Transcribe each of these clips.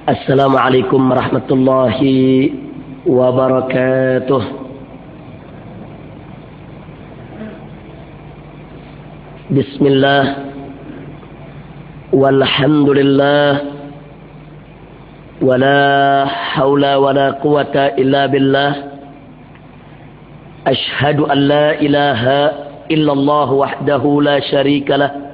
Assalamualaikum warahmatullahi wabarakatuh. Bismillah walhamdulillah wala hawla wala quwata illa billah. Ashhadu an la ilaha illallah wahdahu la syarika lah.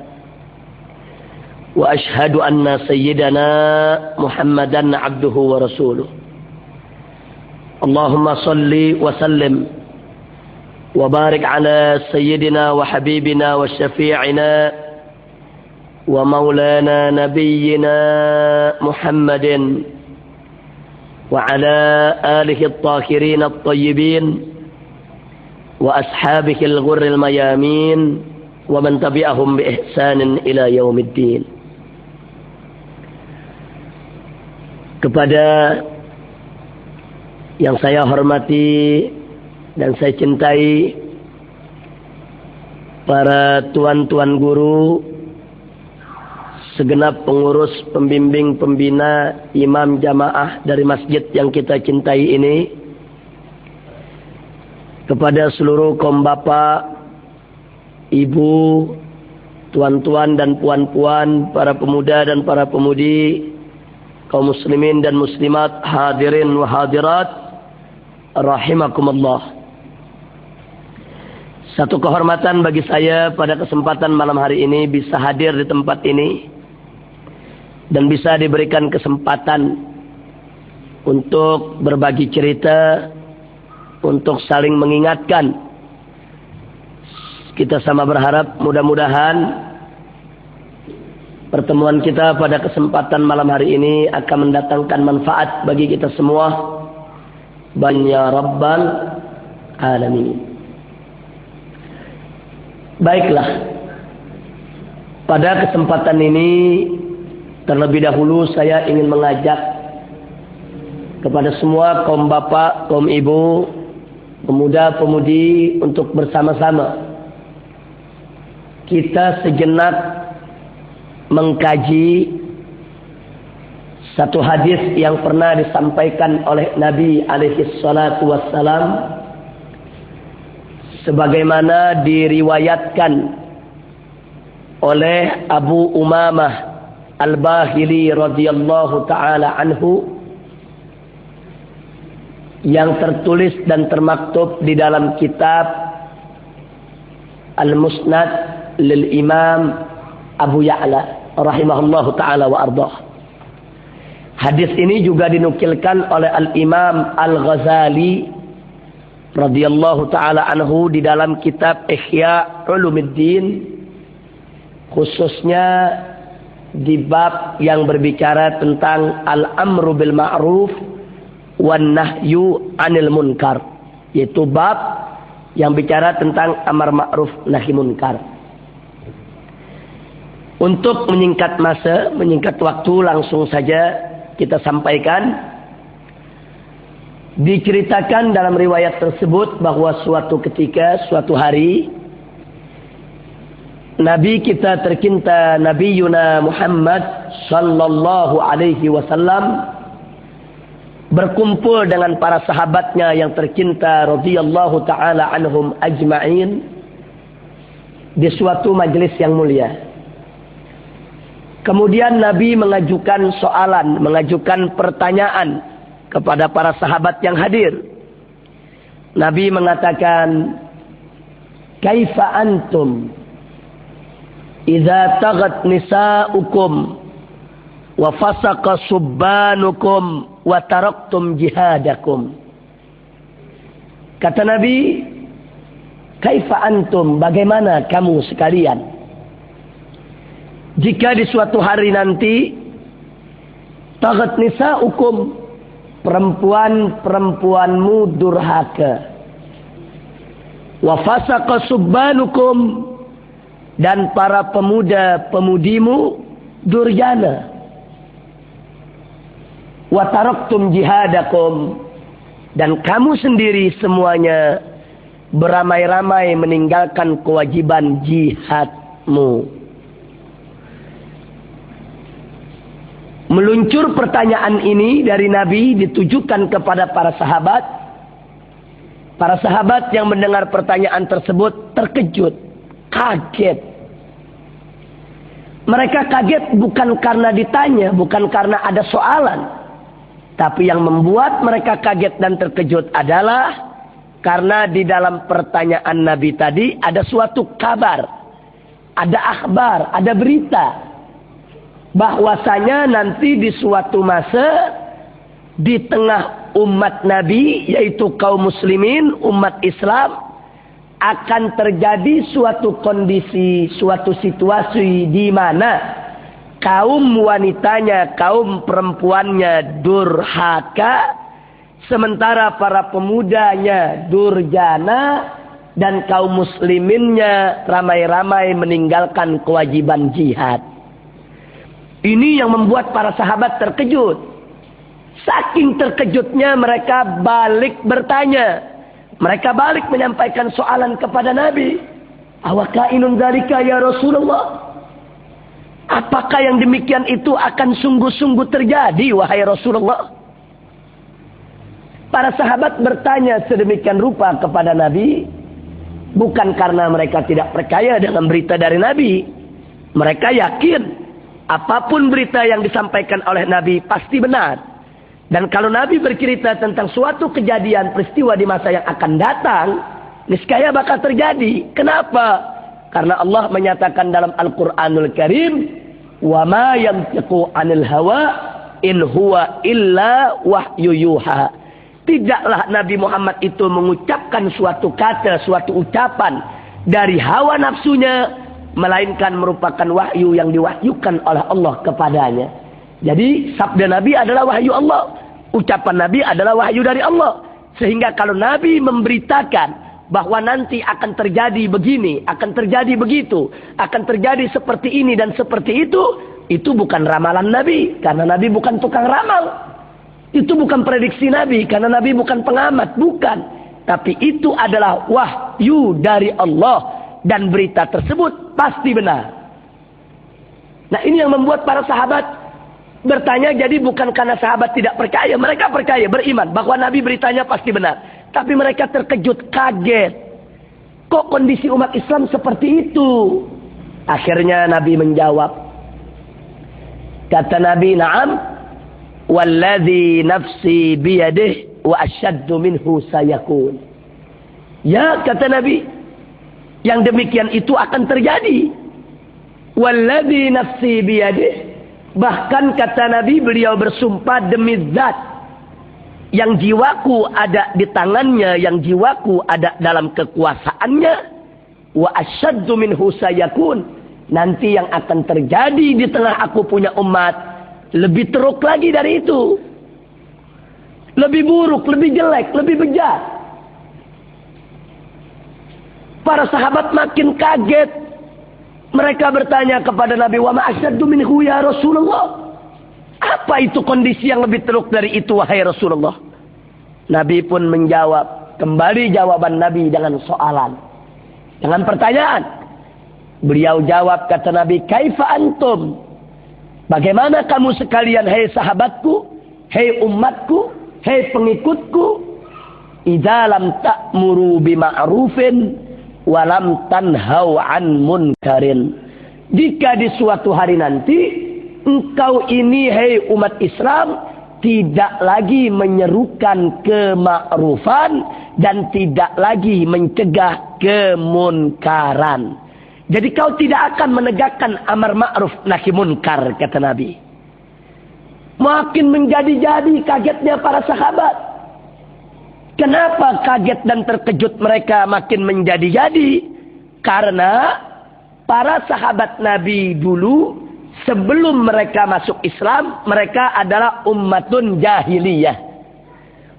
Wa ashhadu anna sayyidana Muhammadan abduhu wa rasuluh. Allahumma salli wa sallim wa barik ala sayyidina wa habibina wa syafi'ina wa maulana nabiyyina Muhammadin wa ala alihi at-tahirin at-tayyibin wa ashabihi al-ghurril mayamin wa man tabi'ahum bi ihsanin ila yaumiddin. Kepada yang saya hormati dan saya cintai, para tuan-tuan guru, segenap pengurus, pembimbing, pembina, imam jamaah dari masjid yang kita cintai ini, kepada seluruh kaum bapak, ibu, tuan-tuan dan puan-puan, para pemuda dan para pemudi, kaum muslimin dan muslimat, hadirin wa hadirat, rahimakumullah. Satu kehormatan bagi saya pada kesempatan malam hari ini bisa hadir di tempat ini dan bisa diberikan kesempatan untuk berbagi cerita, untuk saling mengingatkan. Kita sama berharap mudah-mudahan pertemuan kita pada kesempatan malam hari ini akan mendatangkan manfaat bagi kita semua. Ya Rabbal Alamin. Baiklah, pada kesempatan ini terlebih dahulu saya ingin mengajak kepada semua kaum bapak, kaum ibu, pemuda-pemudi untuk bersama-sama kita sejenak mengkaji satu hadis yang pernah disampaikan oleh Nabi alaihi salatu wassalam, sebagaimana diriwayatkan oleh Abu Umamah Al-Bahili radhiyallahu taala anhu, yang tertulis dan termaktub di dalam kitab Al-Musnad lil Imam Abu Ya'la rahimahullahu ta'ala wa ardah. Hadis ini juga dinukilkan oleh Al-Imam Al-Ghazali radhiyallahu ta'ala anhu di dalam kitab Ihya Ulumuddin, khususnya di bab yang berbicara tentang al-amru bil ma'ruf wan nahyu 'anil munkar, yaitu bab yang bicara tentang amar ma'ruf nahi munkar. Untuk menyingkat masa, menyingkat waktu, langsung saja kita sampaikan. Diceritakan dalam riwayat tersebut bahwa suatu ketika, suatu hari, Nabi kita tercinta Nabi Yuna Muhammad sallallahu alaihi wasallam berkumpul dengan para sahabatnya yang tercinta radhiyallahu ta'ala anhum ajma'in di suatu majelis yang mulia. Kemudian Nabi mengajukan soalan, mengajukan pertanyaan kepada para sahabat yang hadir. Nabi mengatakan, "Kaifa antum idza taghat nisa'ukum wa fasaqa subbanukum wa taraktum jihadakum?" Kata Nabi, "Kaifa antum, bagaimana kamu sekalian jika di suatu hari nanti taghat nisa'ukum, perempuan-perempuanmu durhaka, wa fasaqa subbanukum, dan para pemuda-pemudimu durjana, wa taraktum jihadakum, dan kamu sendiri semuanya beramai-ramai meninggalkan kewajiban jihadmu." Meluncur pertanyaan ini dari Nabi ditujukan kepada para sahabat. Para sahabat yang mendengar pertanyaan tersebut terkejut, kaget. Mereka kaget bukan karena ditanya, bukan karena ada soalan. Tapi yang membuat mereka kaget dan terkejut adalah karena di dalam pertanyaan Nabi tadi ada suatu kabar. Ada akhbar, ada berita. Bahwasanya nanti di suatu masa di tengah umat Nabi, yaitu kaum muslimin, umat Islam, akan terjadi suatu kondisi, suatu situasi di mana kaum wanitanya, kaum perempuannya durhaka, sementara para pemudanya durjana, dan kaum musliminnya ramai-ramai meninggalkan kewajiban jihad. Ini yang membuat para sahabat terkejut. Saking terkejutnya mereka balik bertanya. Mereka balik menyampaikan soalan kepada Nabi. Awakainun dzalika ya Rasulullah? Apakah yang demikian itu akan sungguh-sungguh terjadi wahai Rasulullah? Para sahabat bertanya sedemikian rupa kepada Nabi. Bukan karena mereka tidak percaya dengan berita dari Nabi. Mereka yakin apapun berita yang disampaikan oleh Nabi pasti benar. Dan kalau Nabi bercerita tentang suatu kejadian, peristiwa di masa yang akan datang, niscaya bakal terjadi. Kenapa? Karena Allah menyatakan dalam Al-Quranul Karim, وَمَا يَنْتِقُ عَنِ الْهَوَىٰ إِنْ هُوَ إِلَّا وَحْيُ يُوحَىٰ. Tidaklah Nabi Muhammad itu mengucapkan suatu kata, suatu ucapan dari hawa nafsunya, melainkan merupakan wahyu yang diwahyukan oleh Allah kepadanya. Jadi sabda Nabi adalah wahyu Allah, ucapan Nabi adalah wahyu dari Allah. Sehingga kalau Nabi memberitakan bahwa nanti akan terjadi begini, akan terjadi begitu, akan terjadi seperti ini dan seperti itu bukan ramalan Nabi, karena Nabi bukan tukang ramal. Itu bukan prediksi Nabi, karena Nabi bukan pengamat, bukan. Tapi itu adalah wahyu dari Allah, dan berita tersebut pasti benar. Nah, ini yang membuat para sahabat bertanya. Jadi bukan karena sahabat tidak percaya, mereka percaya, beriman bahwa Nabi beritanya pasti benar. Tapi mereka terkejut, kaget. Kok kondisi umat Islam seperti itu? Akhirnya Nabi menjawab. Kata Nabi, "Na'am. Walladhi nafsi biyadih wa asyaddu minhu sayakun." Ya, kata Nabi, yang demikian itu akan terjadi. Walladhi nafsi biyadih. Bahkan kata Nabi, beliau bersumpah demi zat yang jiwaku ada di tangannya, yang jiwaku ada dalam kekuasaannya. Wa asyaddu minhu sayakun. Nanti yang akan terjadi di tengah aku punya umat lebih teruk lagi dari itu. Lebih buruk, lebih jelek, lebih bejat. Para sahabat makin kaget. Mereka bertanya kepada Nabi, "Wa ma asyaddu minhu ya Rasulullah?" Apa itu kondisi yang lebih teruk dari itu wahai Rasulullah? Nabi pun menjawab. Kembali jawaban Nabi dengan soalan, dengan pertanyaan. Beliau jawab, kata Nabi, "Kaifa antum?" Bagaimana kamu sekalian, hei sahabatku, hei umatku, hei pengikutku, idza lam ta'muru bima'rufin wa lam tanhau 'an munkarin. Jika di suatu hari nanti engkau ini, hei umat Islam, tidak lagi menyerukan kema'rufan dan tidak lagi mencegah kemunkaran. Jadi kau tidak akan menegakkan amar ma'ruf nahi munkar, kata Nabi. Makin menjadi-jadi kagetnya para sahabat. Kenapa kaget dan terkejut mereka makin menjadi-jadi? Karena para sahabat Nabi dulu, sebelum mereka masuk Islam, mereka adalah ummatun jahiliyah.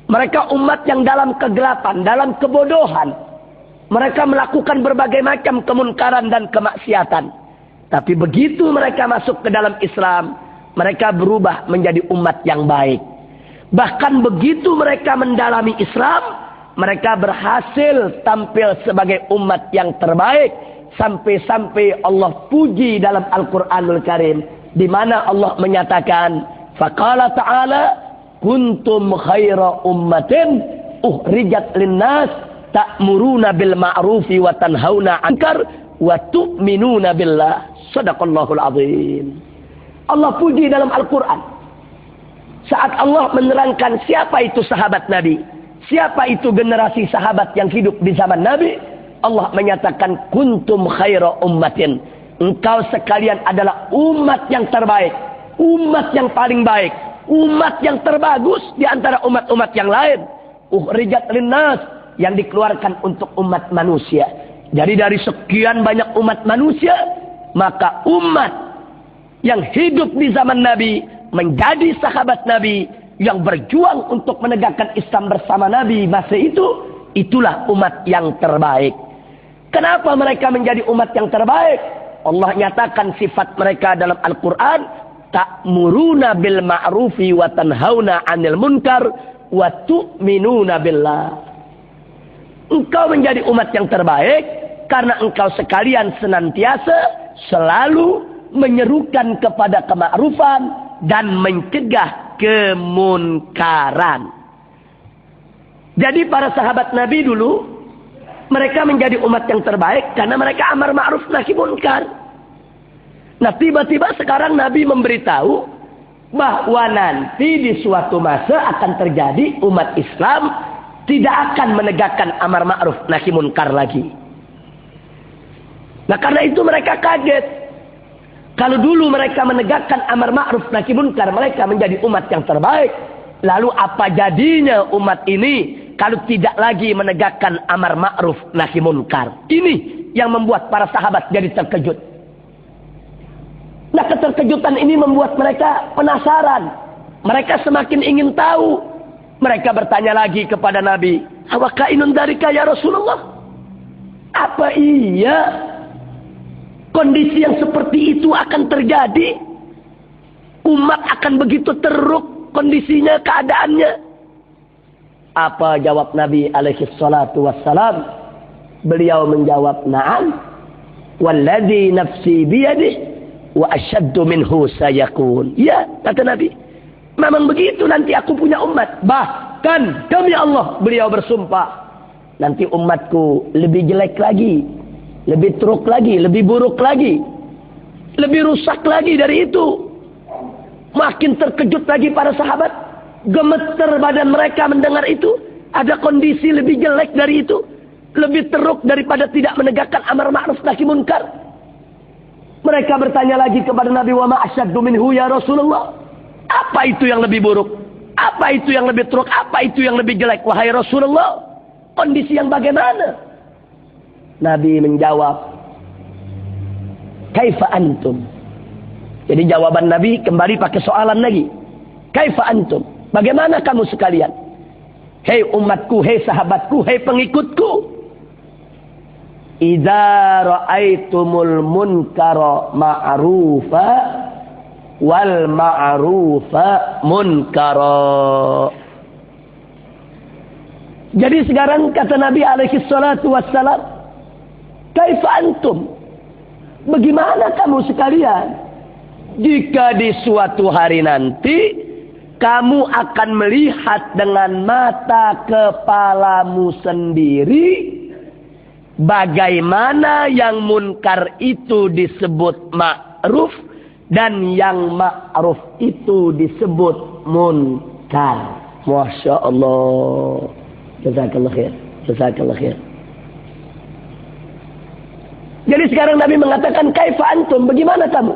Mereka umat yang dalam kegelapan, dalam kebodohan. Mereka melakukan berbagai macam kemunkaran dan kemaksiatan. Tapi begitu mereka masuk ke dalam Islam, mereka berubah menjadi umat yang baik. Bahkan begitu mereka mendalami Islam, mereka berhasil tampil sebagai umat yang terbaik. Sampai-sampai Allah puji dalam Al-Quranul Karim, di mana Allah menyatakan, Faqala ta'ala, kuntum khaira ummatin uhrijat linnas ta'muruna bil ma'rufi wa tanhauna 'anil munkar wa tu'minuna billah. Shadaqallahul azim. Allah puji dalam Al-Quran saat Allah menerangkan siapa itu sahabat Nabi, siapa itu generasi sahabat yang hidup di zaman Nabi. Allah menyatakan kuntum khaira ummatin, engkau sekalian adalah umat yang terbaik, umat yang paling baik, umat yang terbagus di antara umat-umat yang lain. Uhrijat linnas, yang dikeluarkan untuk umat manusia. Jadi dari sekian banyak umat manusia, maka umat yang hidup di zaman Nabi menjadi sahabat Nabi yang berjuang untuk menegakkan Islam bersama Nabi masa itu, itulah umat yang terbaik. Kenapa mereka menjadi umat yang terbaik? Allah nyatakan sifat mereka dalam Al-Quran, ta'muruna bil ma'rufi wa tanhauna 'anil munkar wa tu'minuna billah. Engkau menjadi umat yang terbaik karena engkau sekalian senantiasa selalu menyerukan kepada kemakrufan dan mencegah kemunkaran. Jadi para sahabat Nabi dulu, mereka menjadi umat yang terbaik karena mereka amar ma'ruf nahi munkar. Nah tiba-tiba sekarang Nabi memberitahu bahwa nanti di suatu masa akan terjadi umat Islam tidak akan menegakkan amar ma'ruf nahi munkar lagi. Nah karena itu mereka kaget. Kalau dulu mereka menegakkan amar ma'ruf nahi munkar, mereka menjadi umat yang terbaik. Lalu apa jadinya umat ini kalau tidak lagi menegakkan amar ma'ruf nahi munkar? Ini yang membuat para sahabat jadi terkejut. Nah keterkejutan ini membuat mereka penasaran. Mereka semakin ingin tahu. Mereka bertanya lagi kepada Nabi, awakainun darika ya Rasulullah? Apa iya kondisi yang seperti itu akan terjadi? Umat akan begitu teruk kondisinya, keadaannya? Apa jawab Nabi alaihi salatu wassalam? Beliau menjawab, na'am, walladhi nafsi biyadih wa asyaddu minhu sayakun. Ya, kata Nabi, memang begitu nanti aku punya umat. Bahkan demi Allah, beliau bersumpah, nanti umatku lebih jelek lagi, lebih teruk lagi, lebih buruk lagi, lebih rusak lagi dari itu. Makin terkejut lagi para sahabat, gemeter badan mereka mendengar itu. Ada kondisi lebih jelek dari itu, lebih teruk daripada tidak menegakkan amar ma'ruf nahi munkar. Mereka bertanya lagi kepada Nabi, wa ma asyaddu minhu ya Rasulullah? Apa itu yang lebih buruk? Apa itu yang lebih teruk? Apa itu yang lebih jelek? Wahai Rasulullah, kondisi yang bagaimana? Nabi menjawab, kaifa antum? Jadi jawaban Nabi kembali pakai soalan lagi. Kaifa antum? Bagaimana kamu sekalian? Hei umatku, hei sahabatku, hei pengikutku. Idza ra'aitumul munkara ma'rufa wal ma'rufa munkara. Jadi sekarang kata Nabi alaihi salatu wassalam, kaifa antum? Bagaimana kamu sekalian? Jika di suatu hari nanti kamu akan melihat dengan mata kepalamu sendiri bagaimana yang munkar itu disebut ma'ruf dan yang ma'ruf itu disebut munkar. Masya Allah. Jazakallah khair. Jazakallah khair. Jadi sekarang Nabi mengatakan, kaifa antum? Bagaimana kamu?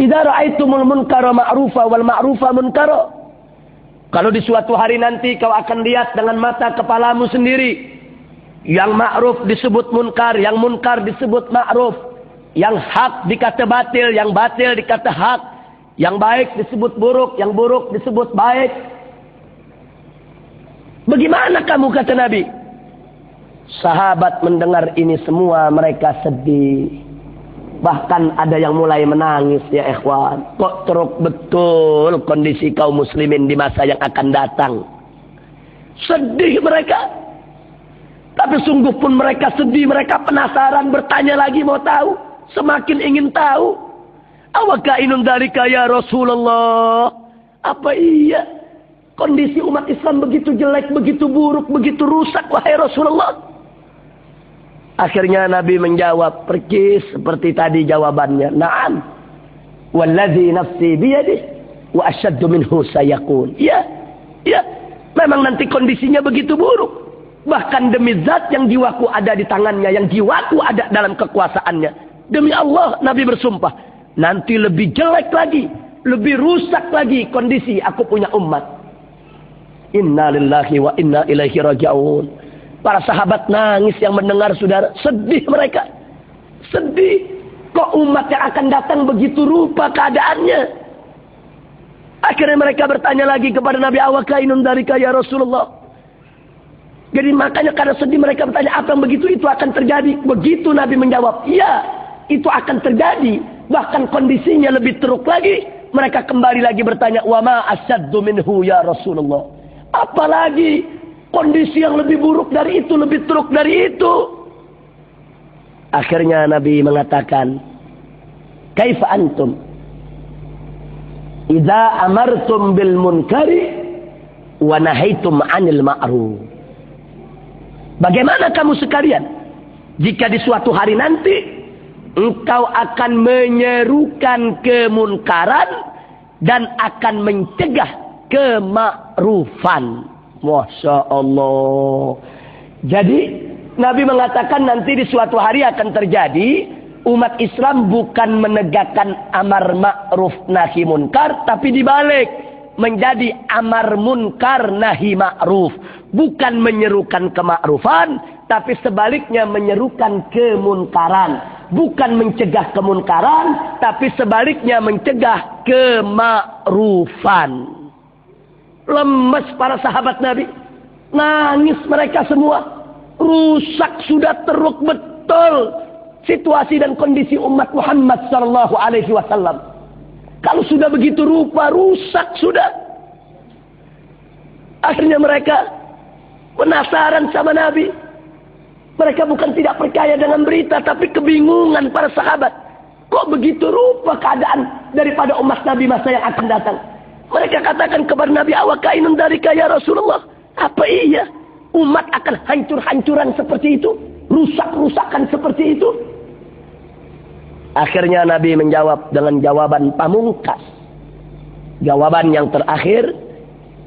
Idza ra'aitumul munkara ma'rufa wal ma'rufa munkara. Kalau di suatu hari nanti kau akan lihat dengan mata kepalamu sendiri, yang ma'ruf disebut munkar, yang munkar disebut ma'ruf, yang hak dikata batil, yang batil dikata hak, yang baik disebut buruk, yang buruk disebut baik. Bagaimana kamu, kata Nabi? Sahabat mendengar ini semua mereka sedih. Bahkan ada yang mulai menangis, ya ikhwan. Kok teruk betul kondisi kaum muslimin di masa yang akan datang. Sedih mereka. Tapi sungguh pun mereka sedih, mereka penasaran, bertanya lagi mau tahu. Semakin ingin tahu. Awakainun dzalika ya Rasulullah? Apa iya kondisi umat Islam begitu jelek, begitu buruk, begitu rusak wahai Rasulullah? Akhirnya Nabi menjawab persis seperti tadi jawabannya. Na'am. Wallazi nafsi biyadihi wa asyaddu minhu sayakun. Ya. Memang nanti kondisinya begitu buruk. Bahkan demi zat yang jiwaku ada di tangannya, yang jiwaku ada dalam kekuasaannya. Demi Allah, Nabi bersumpah. Nanti lebih jelek lagi, lebih rusak lagi kondisi aku punya umat. Inna lillahi wa inna ilaihi raji'un. Para sahabat nangis yang mendengar, saudara. Sedih mereka. Sedih. Kok umat yang akan datang begitu rupa keadaannya? Akhirnya mereka bertanya lagi kepada Nabi, awakainun dzalika ya Rasulullah? Jadi makanya karena sedih mereka bertanya, apa yang begitu itu akan terjadi? Begitu Nabi menjawab, iya, itu akan terjadi. Bahkan kondisinya lebih teruk lagi. Mereka kembali lagi bertanya, wa ma asyaddu minhu ya Rasulullah? Apalagi kondisi yang lebih buruk dari itu, lebih teruk dari itu. Akhirnya Nabi mengatakan, kaifa antum idza amartum bil munkari wa nahaitum 'anil ma'ruf? Bagaimana kamu sekalian jika di suatu hari nanti engkau akan menyerukan kemunkaran dan akan mencegah kemakruffan? Masya Allah. Jadi Nabi mengatakan nanti di suatu hari akan terjadi umat Islam bukan menegakkan amar ma'ruf nahi munkar, tapi dibalik menjadi amar munkar nahi ma'ruf. Bukan menyerukan kemakrufan, tapi sebaliknya menyerukan kemunkaran. Bukan mencegah kemunkaran, tapi sebaliknya mencegah kemakrufan. Lemes para sahabat Nabi. Nangis mereka semua. Rusak sudah teruk betul situasi dan kondisi umat Muhammad sallallahu alaihi wasallam. Kalau sudah begitu rupa, rusak sudah. Akhirnya mereka penasaran sama Nabi. Mereka bukan tidak percaya dengan berita, tapi kebingungan para sahabat. Kok begitu rupa keadaan daripada umat Nabi masa yang akan datang? Mereka katakan kepada Nabi, awakainun dzalika ya Rasulullah? Apa iya umat akan hancur-hancuran seperti itu? Rusak-rusakan seperti itu? Akhirnya Nabi menjawab dengan jawaban pamungkas. Jawaban yang terakhir,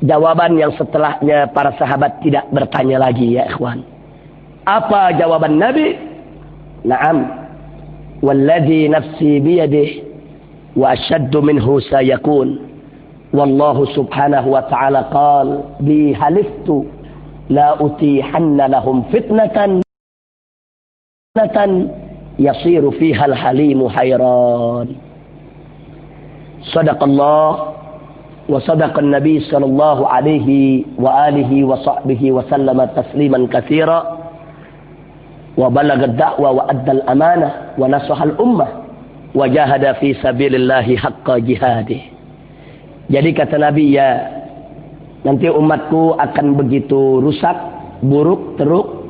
jawaban yang setelahnya para sahabat tidak bertanya lagi, ya ikhwan. Apa jawaban Nabi? Naam. Walladzi nafsi biyadihi wa asyaddu minhu sayakun. Wallahu subhanahu wa ta'ala qala bi haliftu la utihanna lahum fitnatan yasiru fiha al-halimu hayran. Sadaqallah wa sadaqan nabi sallallahu alaihi wa alihi wa sahbihi wa sallama tasliman katsira wa balagha ad-da'wa wa adda al-amanah wa nasaha al-ummah wa jahada fi sabilillahi haqqa jihadih. Jadi kata Nabi, ya nanti umatku akan begitu rusak, buruk, teruk.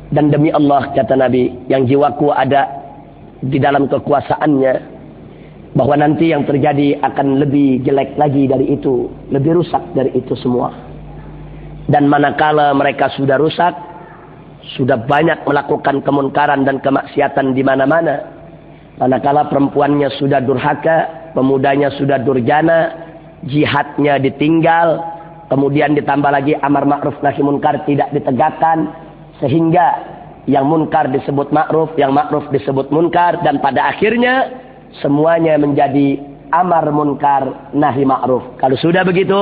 Dan demi Allah, kata Nabi, yang jiwaku ada di dalam kekuasaannya, bahwa nanti yang terjadi akan lebih jelek lagi dari itu, lebih rusak dari itu semua. Dan manakala mereka sudah rusak, sudah banyak melakukan kemunkaran dan kemaksiatan di mana-mana, manakala perempuannya sudah durhaka, pemudanya sudah durjana, jihadnya ditinggal, kemudian ditambah lagi amar ma'ruf nahi munkar tidak ditegakkan, sehingga yang munkar disebut ma'ruf, yang ma'ruf disebut munkar, dan pada akhirnya semuanya menjadi amar munkar nahi ma'ruf. Kalau sudah begitu,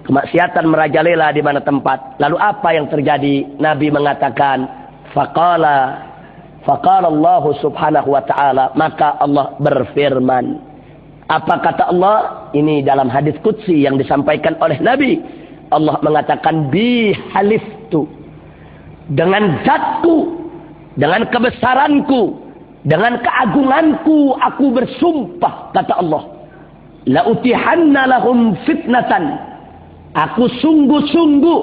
kemaksiatan merajalela di mana tempat. Lalu apa yang terjadi? Nabi mengatakan, faqala Allah subhanahu wa ta'ala, maka Allah berfirman. Apa kata Allah? Ini dalam hadis qudsi yang disampaikan oleh Nabi. Allah mengatakan, bi haliftu, dengan zatku, dengan kebesaranku, dengan keagunganku, aku bersumpah, kata Allah, la utihanna lahum fitnatan, aku sungguh-sungguh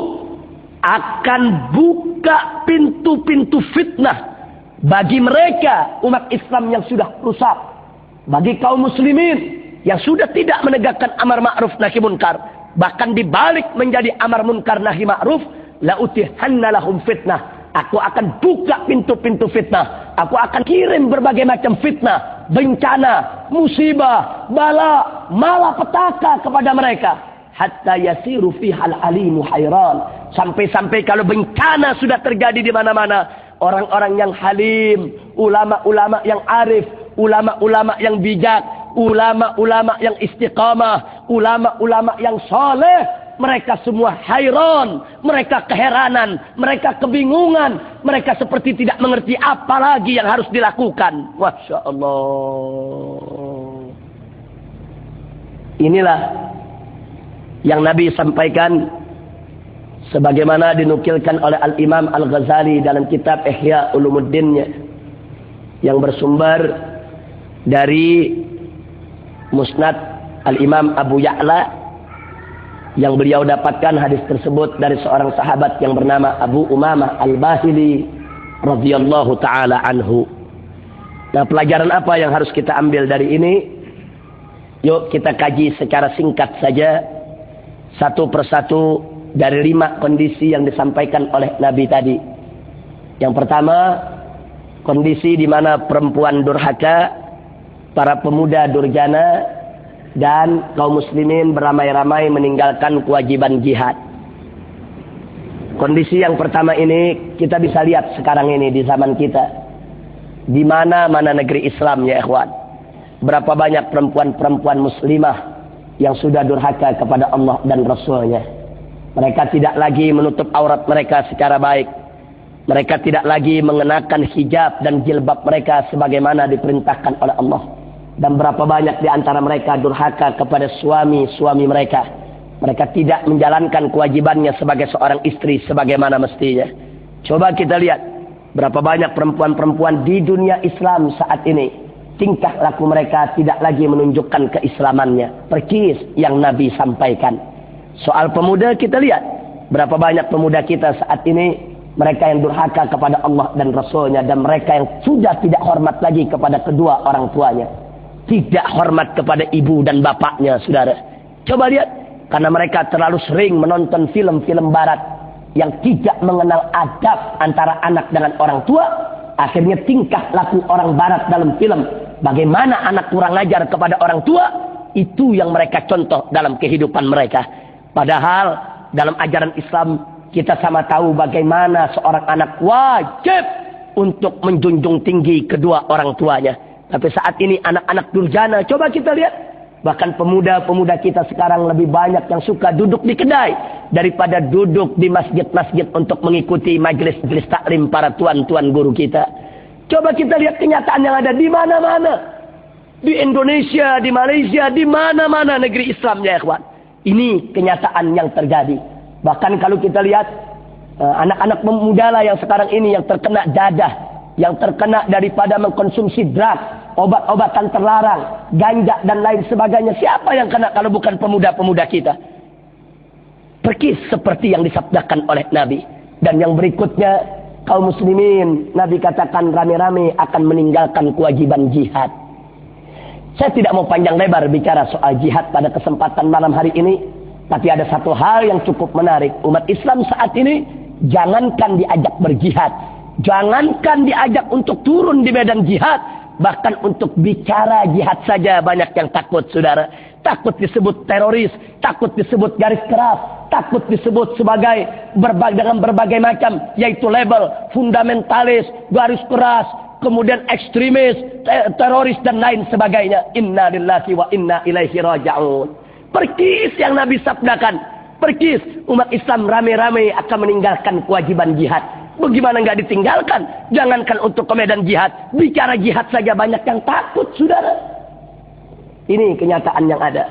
akan buka pintu-pintu fitnah bagi mereka umat Islam yang sudah rusak, bagi kaum muslimin yang sudah tidak menegakkan amar ma'ruf nahi munkar, bahkan dibalik menjadi amar munkar nahi ma'ruf, la utihanna lahum fitnah. Aku akan buka pintu-pintu fitnah. Aku akan kirim berbagai macam fitnah, bencana, musibah, bala, malapetaka kepada mereka. Hatta yasiru fihal alimu hayran. Sampai-sampai kalau bencana sudah terjadi di mana-mana, orang-orang yang halim, ulama-ulama yang arif, ulama-ulama yang bijak, ulama-ulama yang istiqamah, ulama-ulama yang soleh, mereka semua hayran, mereka keheranan, mereka kebingungan, mereka seperti tidak mengerti apa lagi yang harus dilakukan. Masya Allah. Inilah yang Nabi sampaikan sebagaimana dinukilkan oleh Al-Imam Al-Ghazali dalam kitab Ihya Ulumuddinnya, yang bersumber dari Musnad Al-Imam Abu Ya'la, yang beliau dapatkan hadis tersebut dari seorang sahabat yang bernama Abu Umamah Al-Bahili radhiyallahu taala anhu. Nah, pelajaran apa yang harus kita ambil dari ini? Yuk kita kaji secara singkat saja satu persatu dari 5 kondisi yang disampaikan oleh Nabi tadi. Yang pertama, kondisi di mana perempuan durhaka, para pemuda durjana, dan kaum muslimin beramai-ramai meninggalkan kewajiban jihad. Kondisi yang pertama ini kita bisa lihat sekarang ini di zaman kita. Di mana-mana negeri Islam ya ikhwan. Berapa banyak perempuan-perempuan muslimah yang sudah durhaka kepada Allah dan Rasulnya. Mereka tidak lagi menutup aurat mereka secara baik. Mereka tidak lagi mengenakan hijab dan jilbab mereka sebagaimana diperintahkan oleh Allah. Dan berapa banyak di antara mereka durhaka kepada suami-suami mereka. Mereka tidak menjalankan kewajibannya sebagai seorang istri sebagaimana mestinya. Coba kita lihat berapa banyak perempuan-perempuan di dunia Islam saat ini. Tingkah laku mereka tidak lagi menunjukkan keislamannya. Perkis yang Nabi sampaikan. Soal pemuda kita lihat. Berapa banyak pemuda kita saat ini. Mereka yang durhaka kepada Allah dan Rasulnya. Dan mereka yang sudah tidak hormat lagi kepada kedua orang tuanya. Tidak hormat kepada ibu dan bapaknya, saudara. Coba lihat. Karena mereka terlalu sering menonton film-film barat yang tidak mengenal adab antara anak dengan orang tua. Akhirnya tingkah laku orang barat dalam film. Bagaimana anak kurang ajar kepada orang tua. Itu yang mereka contoh dalam kehidupan mereka. Padahal dalam ajaran Islam kita sama tahu bagaimana seorang anak wajib untuk menjunjung tinggi kedua orang tuanya. Tapi saat ini anak-anak durjana, coba kita lihat. Bahkan pemuda-pemuda kita sekarang lebih banyak yang suka duduk di kedai daripada duduk di masjid-masjid untuk mengikuti majelis-majelis taklim para tuan-tuan guru kita. Coba kita lihat kenyataan yang ada di mana-mana. Di Indonesia, di Malaysia, di mana-mana negeri Islam ya ikhwan. Ini kenyataan yang terjadi. Bahkan kalau kita lihat anak-anak muda lah yang sekarang ini yang terkena dadah, yang terkena daripada mengkonsumsi drug, obat-obatan terlarang, ganja dan lain sebagainya. Siapa yang kena kalau bukan pemuda-pemuda kita? Perkis seperti yang disabdakan oleh Nabi. Dan yang berikutnya, kaum muslimin, Nabi katakan rame-rame akan meninggalkan kewajiban jihad. Saya tidak mau panjang lebar bicara soal jihad pada kesempatan malam hari ini. Tapi ada satu hal yang cukup menarik. Umat Islam saat ini, jangankan diajak berjihad. Jangankan diajak untuk turun di medan jihad. Bahkan untuk bicara jihad saja banyak yang takut, saudara. Takut disebut teroris. Takut disebut garis keras. Takut disebut sebagai dengan berbagai macam. Yaitu label fundamentalis, garis keras, kemudian ekstremis, teroris dan lain sebagainya. Inna lillahi wa inna ilaihi raji'un. Perkis yang Nabi sabdakan. Perkis umat Islam rame-rame akan meninggalkan kewajiban jihad. Bagaimana nggak ditinggalkan? Jangankan untuk ke medan jihad. Bicara jihad saja banyak yang takut, saudara. Ini kenyataan yang ada.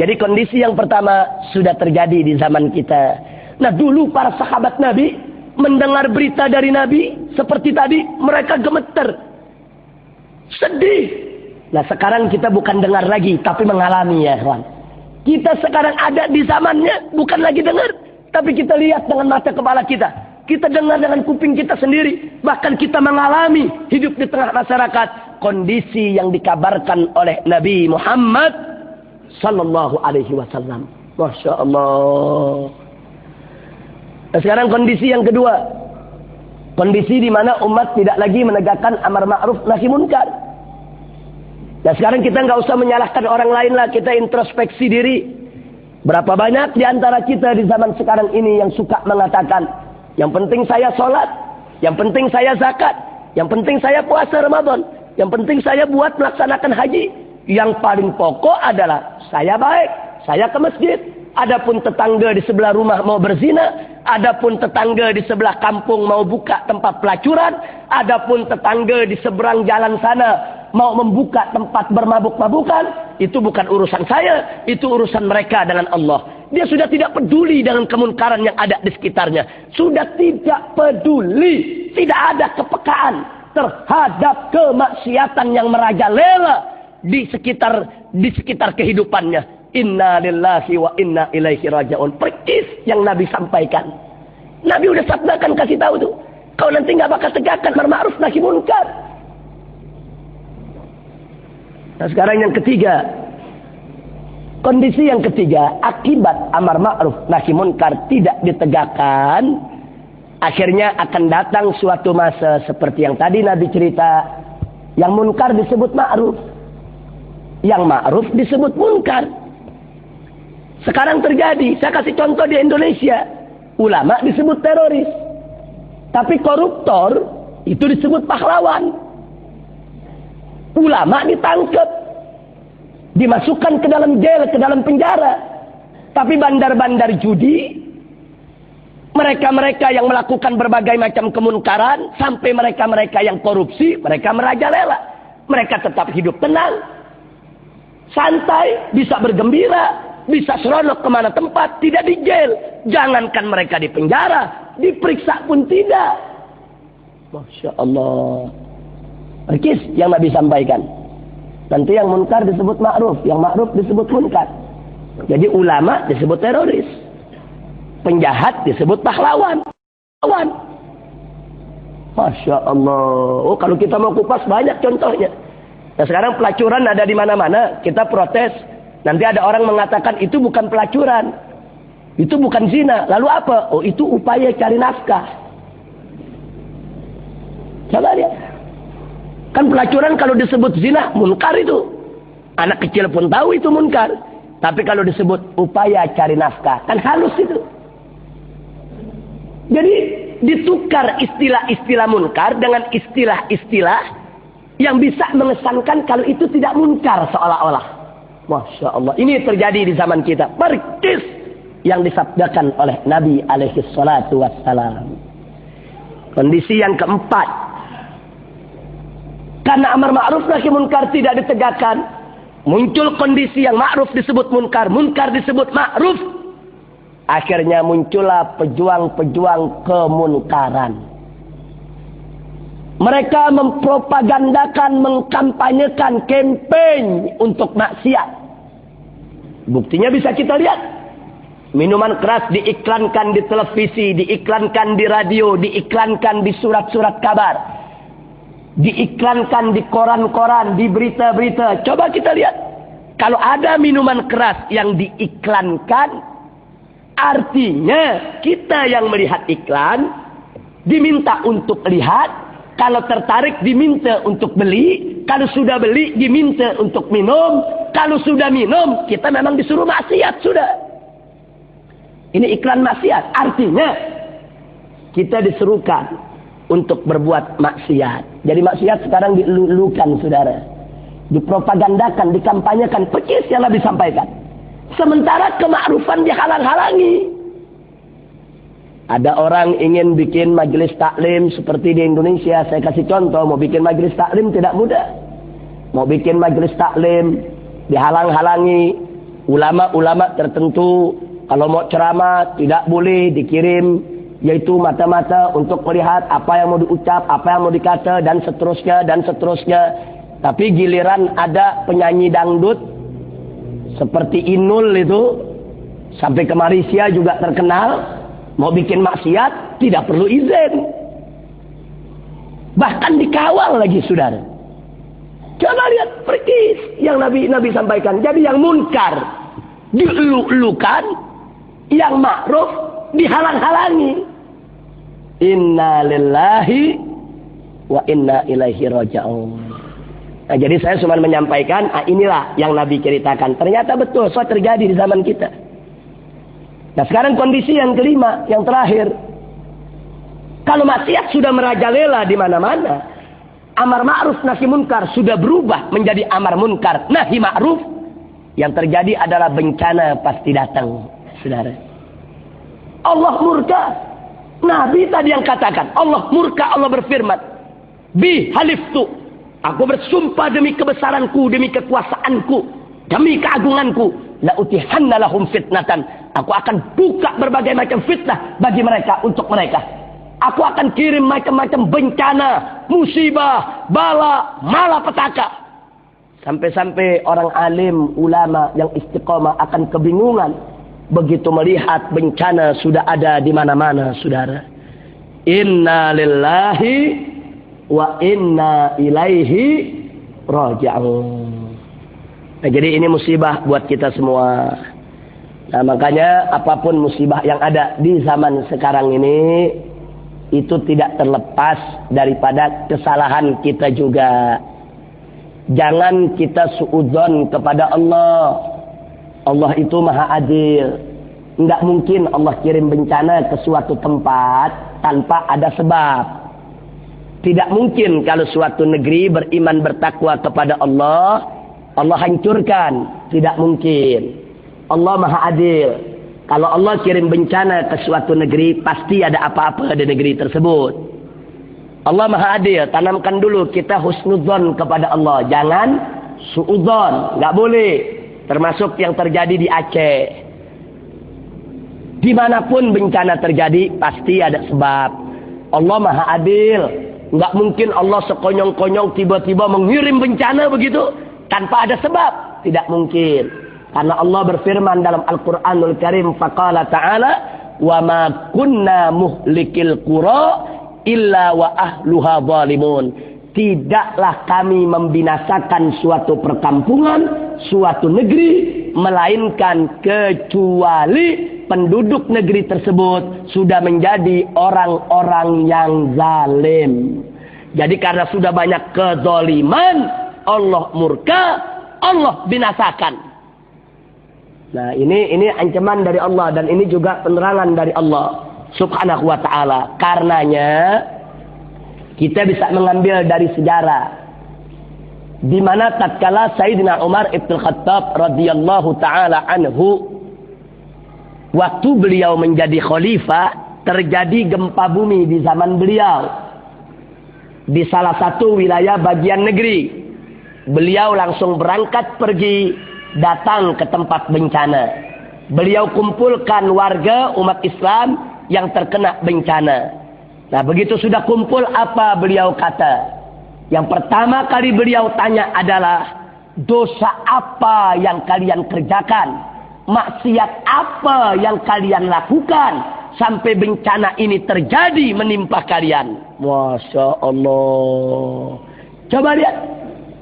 Jadi kondisi yang pertama sudah terjadi di zaman kita. Nah dulu para sahabat Nabi mendengar berita dari Nabi seperti tadi, mereka gemeter. Sedih. Nah sekarang kita bukan dengar lagi, tapi mengalami ya kawan. Kita sekarang ada di zamannya, bukan lagi dengar. Tapi kita lihat dengan mata kepala kita. Kita dengar dengan kuping kita sendiri. Bahkan kita mengalami hidup di tengah masyarakat. kondisi yang dikabarkan oleh Nabi Muhammad sallallahu alaihi wasallam. Masya Allah. Nah, sekarang kondisi yang kedua. Kondisi di mana umat tidak lagi menegakkan amar ma'ruf nahi munkar. Nah, sekarang kita nggak usah menyalahkan orang lain lah. Kita introspeksi diri. Berapa banyak di antara kita di zaman sekarang ini yang suka mengatakan, yang penting saya sholat, yang penting saya zakat, yang penting saya puasa Ramadan, yang penting saya buat melaksanakan haji. Yang paling pokok adalah saya baik, saya ke masjid. Adapun tetangga di sebelah rumah mau berzina, adapun tetangga di sebelah kampung mau buka tempat pelacuran, adapun tetangga di seberang jalan sana mau membuka tempat bermabuk-mabukan, itu bukan urusan saya, itu urusan mereka dengan Allah. Dia sudah tidak peduli dengan kemunkaran yang ada di sekitarnya. Sudah tidak peduli, tidak ada kepekaan terhadap kemaksiatan yang merajalela di sekitar kehidupannya. Inna lillahi wa inna ilaihi raji'un. Persis yang Nabi sampaikan. Nabi udah sabdakan, kasih tahu tuh. Kau nanti nggak bakal tegakkan amar ma'ruf nahi munkar. Nah, sekarang yang ketiga. Kondisi yang ketiga, akibat amar ma'ruf nahi munkar tidak ditegakkan, akhirnya akan datang suatu masa seperti yang tadi Nabi cerita, yang munkar disebut ma'ruf, yang ma'ruf disebut munkar. Sekarang terjadi, saya kasih contoh di Indonesia, ulama disebut teroris, tapi koruptor itu disebut pahlawan. Ulama ditangkap, dimasukkan ke dalam jail, ke dalam penjara. Tapi bandar-bandar judi, mereka-mereka yang melakukan berbagai macam kemunkaran, sampai mereka-mereka yang korupsi, mereka merajalela. Mereka tetap hidup tenang, santai, bisa bergembira, bisa seronok kemana tempat, tidak di jail. Jangankan mereka di penjara, diperiksa pun tidak. Masya Allah. Perkis yang Nabi sampaikan. Nanti yang munkar disebut ma'ruf, yang ma'ruf disebut munkar. Jadi ulama disebut teroris, penjahat disebut pahlawan. Masya Allah. Oh, kalau kita mau kupas banyak contohnya. Nah, sekarang pelacuran ada di mana-mana. Kita protes. Nanti ada orang mengatakan itu bukan pelacuran, itu bukan zina. Lalu apa? Oh, itu upaya cari nafkah. Coba lihat. Kan pelacuran kalau disebut zina, munkar itu. Anak kecil pun tahu itu munkar. Tapi kalau disebut upaya cari nafkah, kan halus itu. Jadi ditukar istilah-istilah munkar dengan istilah-istilah yang bisa mengesankan kalau itu tidak munkar seolah-olah. Masya Allah. Ini terjadi di zaman kita. Persis yang disabdakan oleh Nabi alaihi salatu wassalam. Kondisi yang keempat. Karena amar ma'ruf nahi munkar tidak ditegakkan, muncul kondisi yang ma'ruf disebut munkar, munkar disebut ma'ruf. Akhirnya muncullah pejuang-pejuang kemunkaran. Mereka mempropagandakan, mengkampanyekan campaign untuk maksiat. Buktinya bisa kita lihat. Minuman keras diiklankan di televisi, diiklankan di radio, diiklankan di surat-surat kabar, diiklankan di koran-koran, di berita-berita. Coba kita lihat. Kalau ada minuman keras yang diiklankan, artinya kita yang melihat iklan diminta untuk lihat. Kalau tertarik diminta untuk beli. Kalau sudah beli diminta untuk minum. Kalau sudah minum kita memang disuruh maksiat sudah. Ini iklan maksiat. Artinya kita disuruhkan untuk berbuat maksiat. Jadi maksiat sekarang dilulukan saudara. Dipropagandakan, dikampanyekan. Persis yang Nabi sampaikan. Sementara kemakrufan dihalang-halangi. Ada orang ingin bikin majelis taklim seperti di Indonesia. Saya kasih contoh, mau bikin majelis taklim tidak mudah. Mau bikin majelis taklim dihalang-halangi. Ulama-ulama tertentu kalau mau ceramah tidak boleh dikirim, yaitu mata-mata untuk melihat apa yang mau diucap, apa yang mau dikata, dan seterusnya, dan seterusnya. Tapi giliran ada penyanyi dangdut seperti Inul itu, sampai ke Malaysia juga terkenal. Mau bikin maksiat tidak perlu izin. Bahkan dikawal lagi saudara. Coba lihat persis yang Nabi sampaikan. Jadi yang munkar dielu-elukan, yang ma'ruf dihalang-halangi. Inna lillahi wa inna ilaihi raji'un. Nah, jadi saya cuma menyampaikan, inilah yang Nabi ceritakan. Ternyata betul, so terjadi di zaman kita. Nah, sekarang kondisi yang kelima, yang terakhir. Kalau maksiat sudah merajalela di mana-mana, amar ma'ruf nahi munkar sudah berubah menjadi amar munkar nahi ma'ruf, yang terjadi adalah bencana pasti datang, saudara. Allah murka. Nabi tadi yang katakan, Allah murka, Allah berfirman, bi haliftu, aku bersumpah demi kebesaranku, demi kekuasaanku, demi keagunganku, la utihanna lahum fitnatan, aku akan buka berbagai macam fitnah bagi mereka, untuk mereka. Aku akan kirim macam-macam bencana, musibah, bala, malapetaka. Sampai-sampai orang alim, ulama yang istiqomah akan kebingungan begitu melihat bencana sudah ada di mana-mana, saudara. Inna lillahi wa inna ilaihi raji'un. Nah, jadi ini musibah buat kita semua. Nah, makanya apapun musibah yang ada di zaman sekarang ini, itu tidak terlepas daripada kesalahan kita juga. Jangan kita suudzon kepada Allah. Allah itu maha adil. Enggak mungkin Allah kirim bencana ke suatu tempat tanpa ada sebab. Tidak mungkin kalau suatu negeri beriman bertakwa kepada Allah, Allah hancurkan. Tidak mungkin. Allah maha adil. Kalau Allah kirim bencana ke suatu negeri, pasti ada apa-apa di negeri tersebut. Allah maha adil. Tanamkan dulu kita husnudzon kepada Allah. Jangan suudzon. Enggak boleh. Termasuk yang terjadi di Aceh. Dimanapun bencana terjadi, pasti ada sebab. Allah maha adil. Enggak mungkin Allah sekonyong-konyong tiba-tiba mengirim bencana begitu tanpa ada sebab. Tidak mungkin. Karena Allah berfirman dalam Al-Quranul Karim, faqala ta'ala, wa ma kunna muhlikil qura illa wa ahluha zalimun. Tidaklah kami membinasakan suatu perkampungan, suatu negeri, melainkan kecuali penduduk negeri tersebut sudah menjadi orang-orang yang zalim. Jadi karena sudah banyak kezaliman, Allah murka, Allah binasakan. Nah, ini ancaman dari Allah, dan ini juga penerangan dari Allah Subhanahu wa ta'ala. Karenanya kita bisa mengambil dari sejarah, di mana tatkala Sayyidina Umar Ibn Khattab radhiyallahu taala anhu, waktu beliau menjadi khalifah, terjadi gempa bumi di zaman beliau di salah satu wilayah bagian negeri. Beliau langsung berangkat pergi, datang ke tempat bencana. Beliau kumpulkan warga umat Islam yang terkena bencana. Nah, begitu sudah kumpul, apa beliau kata? Yang pertama kali beliau tanya adalah, dosa apa yang kalian kerjakan? Maksiat apa yang kalian lakukan sampai bencana ini terjadi menimpa kalian? Masya Allah. Coba lihat.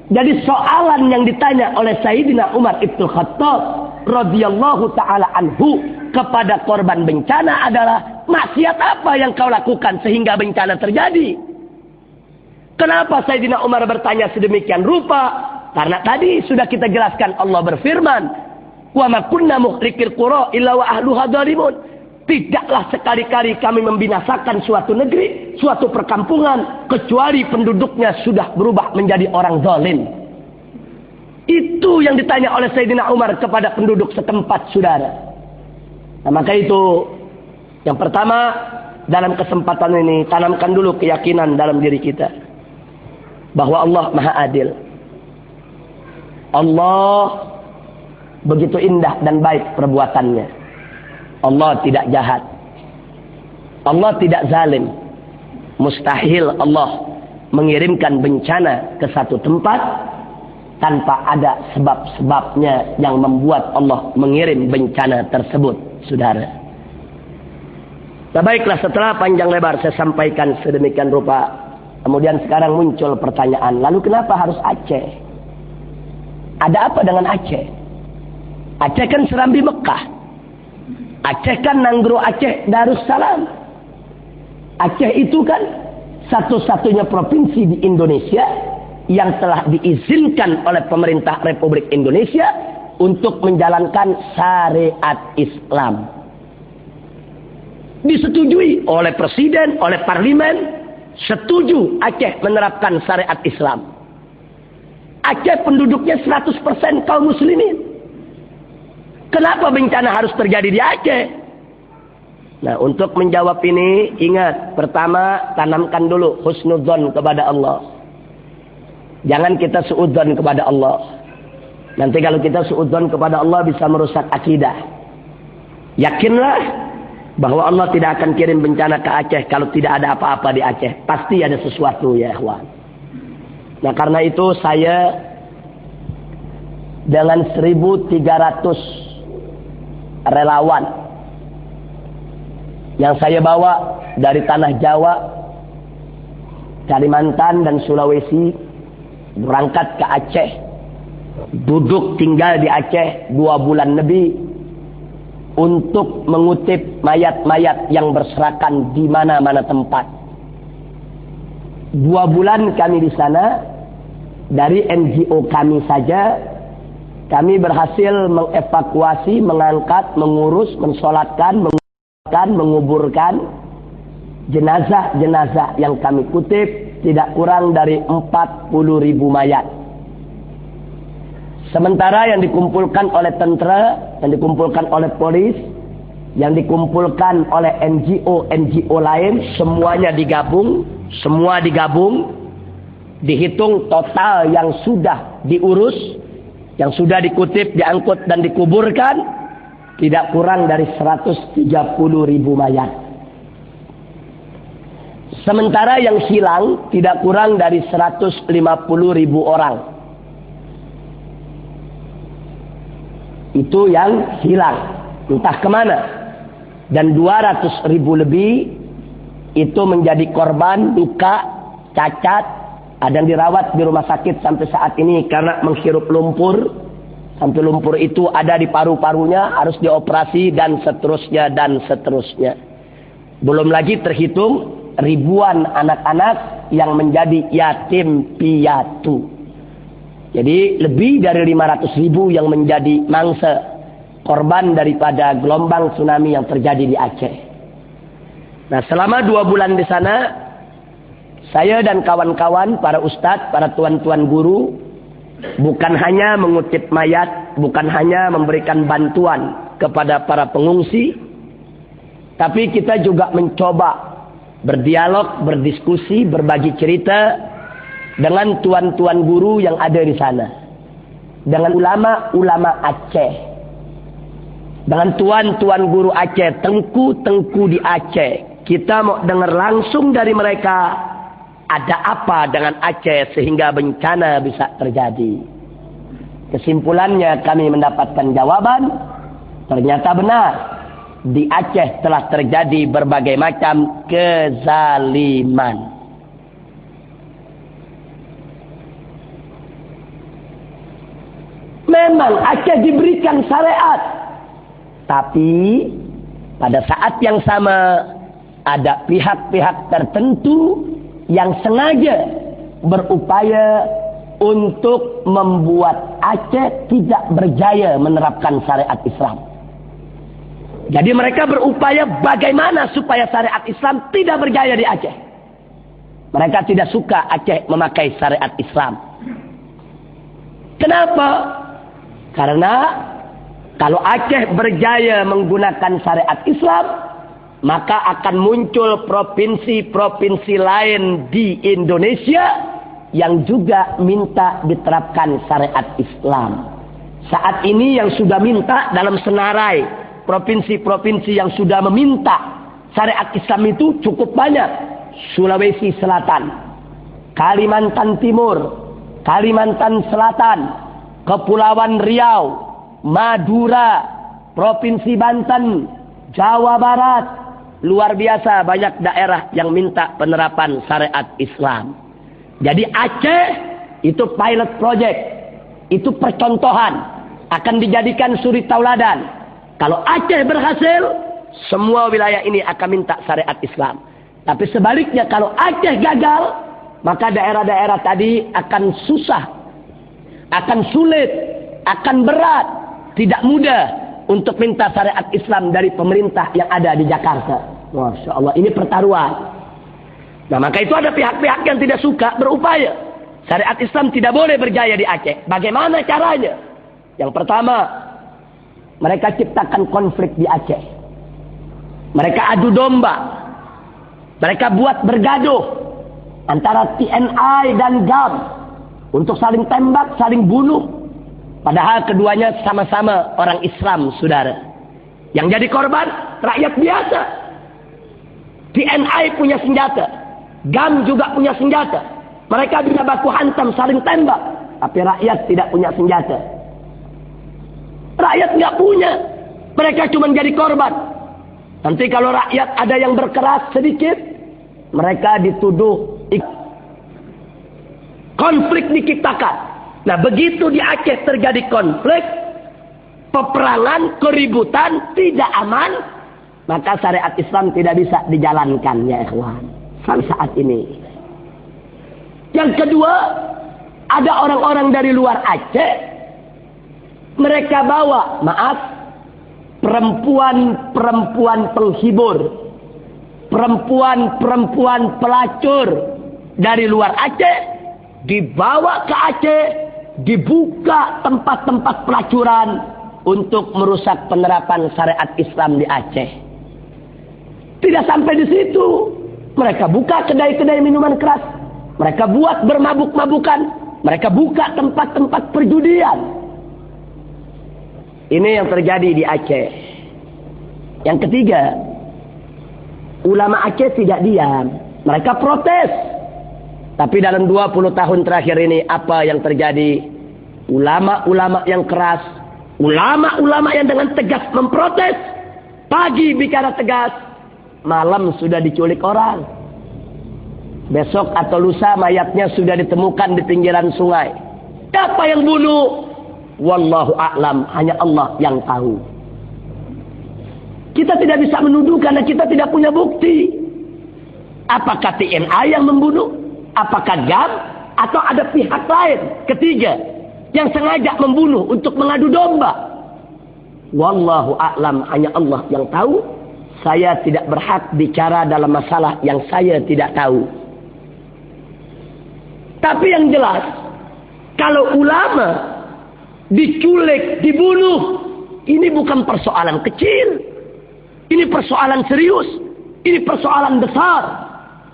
Jadi soalan yang ditanya oleh Sayyidina Umar Ibn Khattab radhiyallahu ta'ala anhu kepada korban bencana adalah, maksiat apa yang kau lakukan sehingga bencana terjadi? Kenapa Sayyidina Umar bertanya sedemikian rupa? Karena tadi sudah kita jelaskan, Allah berfirman, wa ma kunna muhlikil qura illa wa ahluha zalimun. Tidaklah sekali-kali kami membinasakan suatu negeri, suatu perkampungan, kecuali penduduknya sudah berubah menjadi orang zalim. Itu yang ditanya oleh Sayyidina Umar kepada penduduk setempat, saudara. Nah, maka itu, yang pertama, dalam kesempatan ini, tanamkan dulu keyakinan dalam diri kita bahwa Allah maha adil. Allah begitu indah dan baik perbuatannya. Allah tidak jahat. Allah tidak zalim. Mustahil Allah mengirimkan bencana ke satu tempat tanpa ada sebab-sebabnya yang membuat Allah mengirim bencana tersebut, saudara. Nah, baiklah, setelah panjang lebar saya sampaikan sedemikian rupa, kemudian sekarang muncul pertanyaan, lalu kenapa harus Aceh? Ada apa dengan Aceh? Aceh kan Serambi Mekah. Aceh kan Nanggro Aceh Darussalam. Aceh itu kan satu-satunya provinsi di Indonesia yang telah diizinkan oleh pemerintah Republik Indonesia untuk menjalankan syariat Islam. Disetujui oleh presiden, oleh parlemen, setuju Aceh menerapkan syariat Islam. Aceh penduduknya 100% kaum muslimin. Kenapa bencana harus terjadi di Aceh? Nah, untuk menjawab ini, ingat, pertama, tanamkan dulu husnudzon kepada Allah. Jangan kita suudzon kepada Allah. Nanti kalau kita suudzon kepada Allah bisa merusak akidah. Yakinlah bahwa Allah tidak akan kirim bencana ke Aceh kalau tidak ada apa-apa di Aceh. Pasti ada sesuatu, ya ikhwan. Nah, karena itu saya dengan 1.300 relawan yang saya bawa dari tanah Jawa, Kalimantan dan Sulawesi, berangkat ke Aceh, duduk tinggal di Aceh 2 bulan lebih untuk mengutip mayat-mayat yang berserakan di mana-mana tempat. 2 bulan kami di sana, dari NGO kami saja, kami berhasil mengevakuasi, mengangkat, mengurus, mensolatkan, menguburkan jenazah-jenazah yang kami kutip tidak kurang dari 40.000 mayat. Sementara yang dikumpulkan oleh tentara, yang dikumpulkan oleh polis, yang dikumpulkan oleh NGO lain, semuanya digabung, dihitung total yang sudah diurus, yang sudah dikutip, diangkut dan dikuburkan, tidak kurang dari 130.000 mayat. Sementara yang hilang tidak kurang dari 150.000 orang. Itu yang hilang, entah kemana. Dan 200.000 lebih itu menjadi korban luka, cacat, ada yang dirawat di rumah sakit sampai saat ini karena menghirup lumpur. Sampai lumpur itu ada di paru-parunya, harus dioperasi dan seterusnya dan seterusnya. Belum lagi terhitung ribuan anak-anak yang menjadi yatim piatu. Jadi lebih dari 500.000 yang menjadi mangsa korban daripada gelombang tsunami yang terjadi di Aceh. Nah, selama 2 bulan di sana, saya dan kawan-kawan, para ustadz, para tuan-tuan guru, bukan hanya mengutip mayat, bukan hanya memberikan bantuan kepada para pengungsi, tapi kita juga mencoba berdialog, berdiskusi, berbagi cerita dengan tuan-tuan guru yang ada di sana, dengan ulama-ulama Aceh, dengan tuan-tuan guru Aceh, tengku-tengku di Aceh. Kita mau dengar langsung dari mereka, ada apa dengan Aceh sehingga bencana bisa terjadi. Kesimpulannya kami mendapatkan jawaban, ternyata benar. Di Aceh telah terjadi berbagai macam kezaliman. Memang Aceh diberikan syariat, tapi pada saat yang sama ada pihak-pihak tertentu yang sengaja berupaya untuk membuat Aceh tidak berjaya menerapkan syariat Islam. Jadi mereka berupaya bagaimana supaya syariat Islam tidak berjaya di Aceh. Mereka tidak suka Aceh memakai syariat Islam. Kenapa? Karena kalau Aceh berjaya menggunakan syariat Islam, maka akan muncul provinsi-provinsi lain di Indonesia yang juga minta diterapkan syariat Islam. Saat ini yang sudah minta dalam senarai, provinsi-provinsi yang sudah meminta syariat Islam itu cukup banyak. Sulawesi Selatan, Kalimantan Timur, Kalimantan Selatan, Kepulauan Riau, Madura, Provinsi Banten, Jawa Barat. Luar biasa banyak daerah yang minta penerapan syariat Islam. Jadi Aceh itu pilot project. itu percontohan, akan dijadikan suri tauladan. Kalau Aceh berhasil, semua wilayah ini akan minta syariat Islam. Tapi sebaliknya kalau Aceh gagal, maka daerah-daerah tadi akan susah, akan sulit, akan berat, tidak mudah untuk minta syariat Islam dari pemerintah yang ada di Jakarta. Masya Allah, ini pertaruhan. Nah, maka itu ada pihak-pihak yang tidak suka berupaya. Syariat Islam tidak boleh berjaya di Aceh. Bagaimana caranya? Yang pertama, mereka ciptakan konflik di Aceh. Mereka adu domba. Mereka buat bergaduh antara TNI dan GAM untuk saling tembak, saling bunuh. Padahal keduanya sama-sama orang Islam, saudara. Yang jadi korban, rakyat biasa. TNI punya senjata. GAM juga punya senjata. Mereka bisa baku hantam, saling tembak. Tapi rakyat tidak punya senjata. Rakyat nggak punya. Mereka cuma jadi korban. Nanti kalau rakyat ada yang berkeras sedikit, mereka dituduh konflik diciptakan. Nah, begitu di Aceh terjadi konflik, peperangan, keributan, tidak aman, maka syariat Islam tidak bisa dijalankan, ya ikhwan. Sampai saat ini. Yang kedua, ada orang-orang dari luar Aceh, mereka bawa, perempuan-perempuan penghibur, perempuan-perempuan pelacur dari luar Aceh, dibawa ke Aceh, dibuka tempat-tempat pelacuran untuk merusak penerapan syariat Islam di Aceh. Tidak sampai di situ, mereka buka kedai-kedai minuman keras, mereka buat bermabuk-mabukan, mereka buka tempat-tempat perjudian. Ini yang terjadi di Aceh. Yang ketiga, ulama Aceh tidak diam. Mereka protes. Tapi dalam 20 tahun terakhir ini, apa yang terjadi? Ulama-ulama yang keras, ulama-ulama yang dengan tegas memprotes. Pagi bicara tegas, malam sudah diculik orang. Besok atau lusa mayatnya sudah ditemukan di pinggiran sungai. Siapa yang bunuh? Wallahu a'lam, hanya Allah yang tahu. Kita tidak bisa menuduh karena kita tidak punya bukti. Apakah TNI yang membunuh? Apakah GAM? Atau ada pihak lain, ketiga, yang sengaja membunuh untuk mengadu domba? Wallahu a'lam, hanya Allah yang tahu. Saya tidak berhak bicara dalam masalah yang saya tidak tahu. Tapi yang jelas, kalau ulama diculik, dibunuh, ini bukan persoalan kecil. Ini persoalan serius. Ini persoalan besar.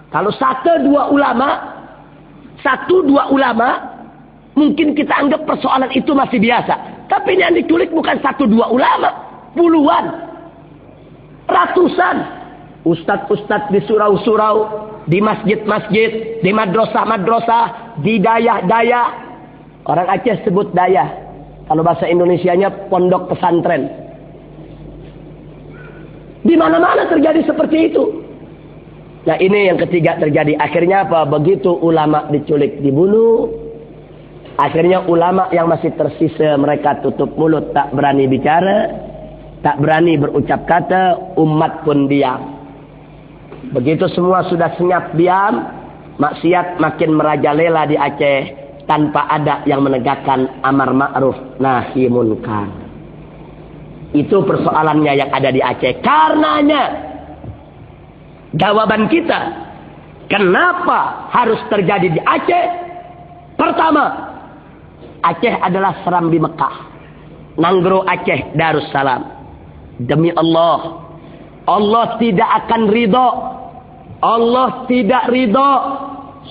Kalau satu dua ulama, mungkin kita anggap persoalan itu masih biasa. Tapi ini yang diculik bukan 1-2 ulama, puluhan, ratusan. Ustadz-ustadz di surau-surau, di masjid-masjid, di madrasah-madrasah, di dayah-dayah. Orang Aceh sebut dayah. Kalau bahasa Indonesianya pondok pesantren. Di mana-mana terjadi seperti itu. Nah, ini yang ketiga terjadi. Akhirnya apa? Begitu ulama diculik, dibunuh. Akhirnya ulama yang masih tersisa, mereka tutup mulut, tak berani bicara, tak berani berucap kata, umat pun diam. Begitu semua sudah senyap diam, maksiat makin merajalela di Aceh tanpa ada yang menegakkan amar ma'ruf nahi munkar. Itu persoalannya yang ada di Aceh. Karenanya jawaban kita, kenapa harus terjadi di Aceh? Pertama, Aceh adalah Serambi Mekah, Nanggro Aceh Darussalam. Demi Allah, Allah tidak akan ridho, Allah tidak ridho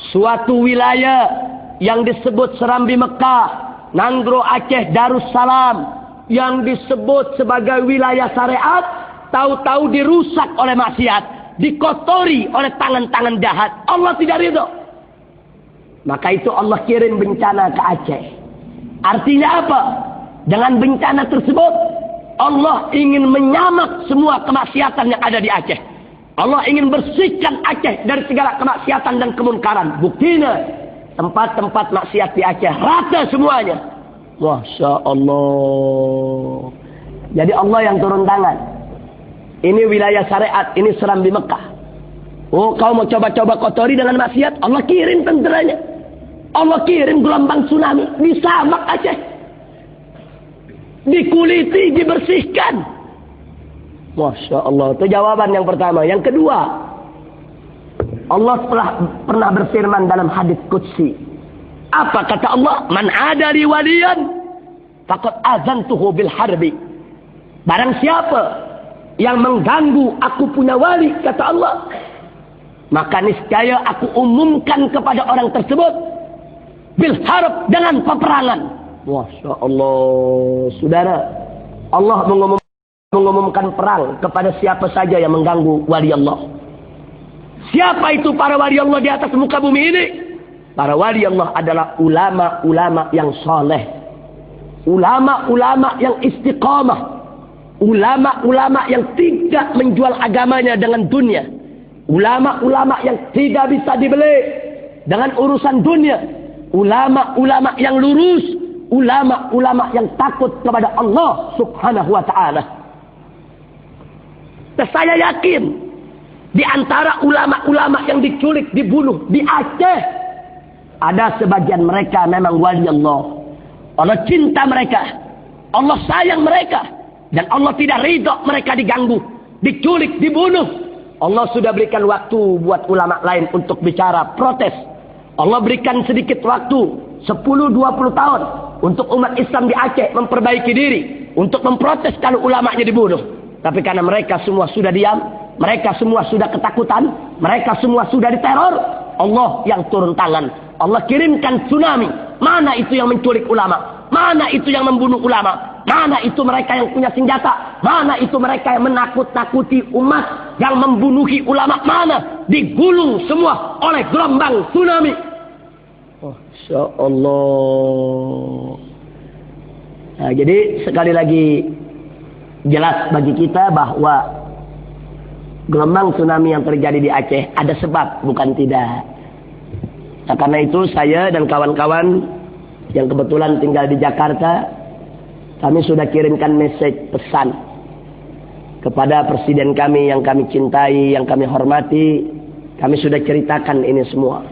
suatu wilayah yang disebut Serambi Mekah, Nanggro Aceh Darussalam, yang disebut sebagai wilayah syariat, tahu-tahu dirusak oleh maksiat, dikotori oleh tangan-tangan jahat. Allah tidak ridho. Maka itu Allah kirim bencana ke Aceh. Artinya apa? Dengan bencana tersebut, Allah ingin menyamak semua kemaksiatan yang ada di Aceh. Allah ingin bersihkan Aceh dari segala kemaksiatan dan kemunkaran. Buktinya, tempat-tempat maksiat di Aceh rata semuanya. Masya Allah. Jadi Allah yang turun tangan. Ini wilayah syariat, ini Serambi Mekah. Oh, kau mau coba-coba kotori dengan maksiat, Allah kirim tenteranya. Allah kirim gelombang tsunami, disamak Aceh. Dikuliti, dibersihkan. Masya Allah. Itu jawaban yang pertama. Yang kedua, Allah pernah berfirman dalam hadis qudsi. Apa kata Allah? Man adali waliyan faqad azantuhu bil harbi. Barang siapa yang mengganggu aku punya wali, kata Allah, maka niscaya aku umumkan kepada orang tersebut bil harb, dengan peperangan. Masya Allah. Saudara, Allah mengumumkan perang kepada siapa saja yang mengganggu wali Allah. Siapa itu para wali Allah di atas muka bumi ini? Para wali Allah adalah ulama-ulama yang soleh, ulama-ulama yang istiqamah, ulama-ulama yang tidak menjual agamanya dengan dunia, ulama-ulama yang tidak bisa dibeli dengan urusan dunia, ulama-ulama yang lurus, ulama-ulama yang takut kepada Allah Subhanahu wa ta'ala. Saya yakin di antara ulama-ulama yang diculik, dibunuh di Aceh, ada sebagian mereka memang wali Allah. Allah cinta mereka, Allah sayang mereka, dan Allah tidak ridho mereka diganggu, diculik, dibunuh. Allah sudah berikan waktu buat ulama lain untuk bicara, protes. Allah berikan sedikit waktu, 10-20 tahun, untuk umat Islam di Aceh memperbaiki diri, untuk memprotes kalau ulamanya dibunuh. Tapi karena mereka semua sudah diam, mereka semua sudah ketakutan, mereka semua sudah diteror, Allah yang turun tangan. Allah kirimkan tsunami. Mana itu yang menculik ulama? Mana itu yang membunuh ulama? Mana itu mereka yang punya senjata? Mana itu mereka yang menakut-nakuti umat, yang membunuhi ulama? Mana? Digulung semua oleh gelombang tsunami. Masya Allah. Nah, jadi sekali lagi jelas bagi kita bahwa gelombang tsunami yang terjadi di Aceh ada sebab, bukan tidak. Nah, karena itu saya dan kawan-kawan yang kebetulan tinggal di Jakarta, kami sudah kirimkan message pesan kepada presiden kami yang kami cintai, yang kami hormati. Kami sudah ceritakan ini semua.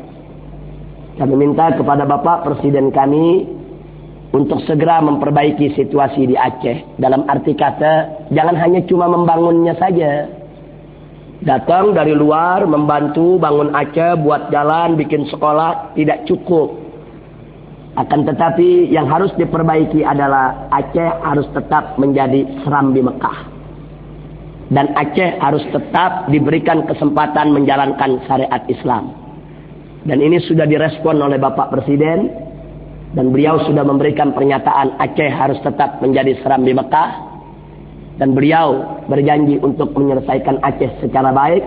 Kami minta kepada Bapak Presiden kami untuk segera memperbaiki situasi di Aceh. Dalam arti kata, jangan hanya cuma membangunnya saja. Datang dari luar, membantu bangun Aceh, buat jalan, bikin sekolah, tidak cukup. Akan tetapi yang harus diperbaiki adalah Aceh harus tetap menjadi Serambi Mekah. Dan Aceh harus tetap diberikan kesempatan menjalankan syariat Islam. Dan ini sudah direspon oleh Bapak Presiden. Dan beliau sudah memberikan pernyataan Aceh harus tetap menjadi Serambi Mekah. Dan beliau berjanji untuk menyelesaikan Aceh secara baik.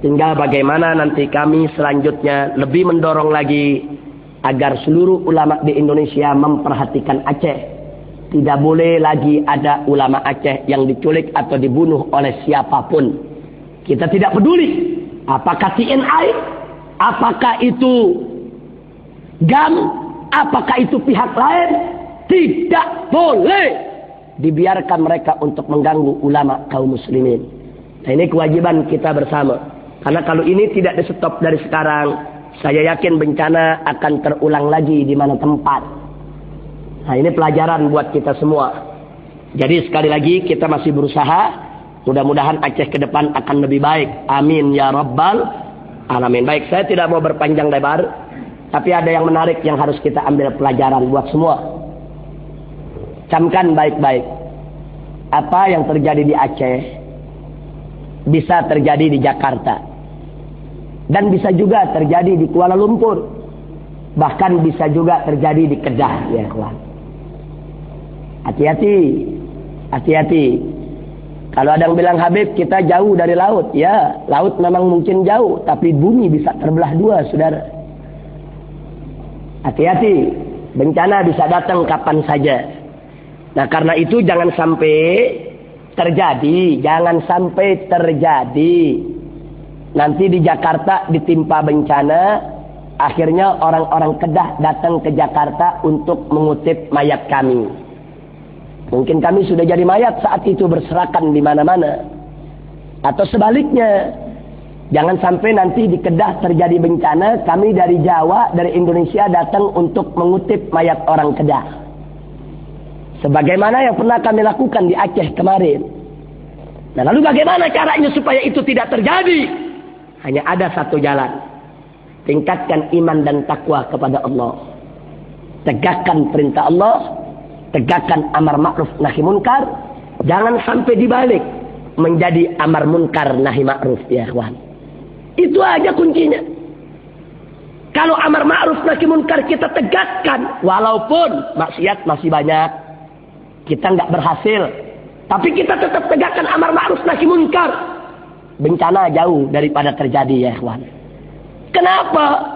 Tinggal bagaimana nanti kami selanjutnya lebih mendorong lagi agar seluruh ulama di Indonesia memperhatikan Aceh. Tidak boleh lagi ada ulama Aceh yang diculik atau dibunuh oleh siapapun. Kita tidak peduli apakah TNI, apakah itu GAM, apakah itu pihak lain. Tidak boleh dibiarkan mereka untuk mengganggu ulama kaum muslimin. Nah, ini kewajiban kita bersama. Karena kalau ini tidak di stop dari sekarang, saya yakin bencana akan terulang lagi di mana tempat. Nah, ini pelajaran buat kita semua. Jadi sekali lagi kita masih berusaha. Mudah-mudahan Aceh ke depan akan lebih baik. Amin ya rabbal alamin. Baik, saya tidak mau berpanjang lebar, tapi ada yang menarik yang harus kita ambil pelajaran buat semua. Camkan baik-baik. Apa yang terjadi di Aceh bisa terjadi di Jakarta. Dan bisa juga terjadi di Kuala Lumpur. Bahkan bisa juga terjadi di Kedah, ya kawan. Hati-hati. Hati-hati. Kalau ada yang bilang, Habib, kita jauh dari laut. Ya, laut memang mungkin jauh, tapi bumi bisa terbelah dua, saudara. Hati-hati. Bencana bisa datang kapan saja. Nah, karena itu jangan sampai terjadi. Jangan sampai terjadi. Nanti di Jakarta ditimpa bencana, Akhirnya orang-orang Kedah datang ke Jakarta untuk mengutip mayat kami. Mungkin kami sudah jadi mayat saat itu berserakan di mana-mana. Atau sebaliknya, jangan sampai nanti di Kedah terjadi bencana, kami dari Jawa, dari Indonesia datang untuk mengutip mayat orang Kedah. Sebagaimana yang pernah kami lakukan di Aceh kemarin. Nah, lalu bagaimana caranya supaya itu tidak terjadi? Hanya ada satu jalan. Tingkatkan iman dan takwa kepada Allah. Tegakkan perintah Allah. Tegakkan amar ma'ruf nahi munkar. Jangan sampai dibalik menjadi amar munkar nahi ma'ruf, ya kawan. Itu aja kuncinya. Kalau amar ma'ruf nahi munkar kita tegakkan, walaupun maksiat masih banyak, kita nggak berhasil, tapi kita tetap tegakkan amar ma'ruf nahi munkar, bencana jauh daripada terjadi, ya kawan. Kenapa?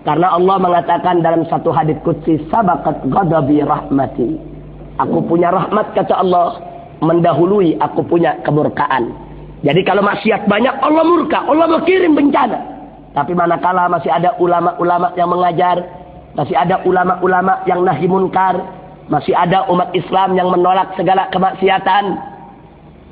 Karena Allah mengatakan dalam satu hadits qudsi, sabaqat ghadabi rahmati. Aku punya rahmat, kata Allah, mendahului aku punya kemurkaan. Jadi kalau maksiat banyak, Allah murka, Allah mau kirim bencana. Tapi manakala masih ada ulama-ulama yang mengajar, masih ada ulama-ulama yang nahi munkar, masih ada umat Islam yang menolak segala kemaksiatan,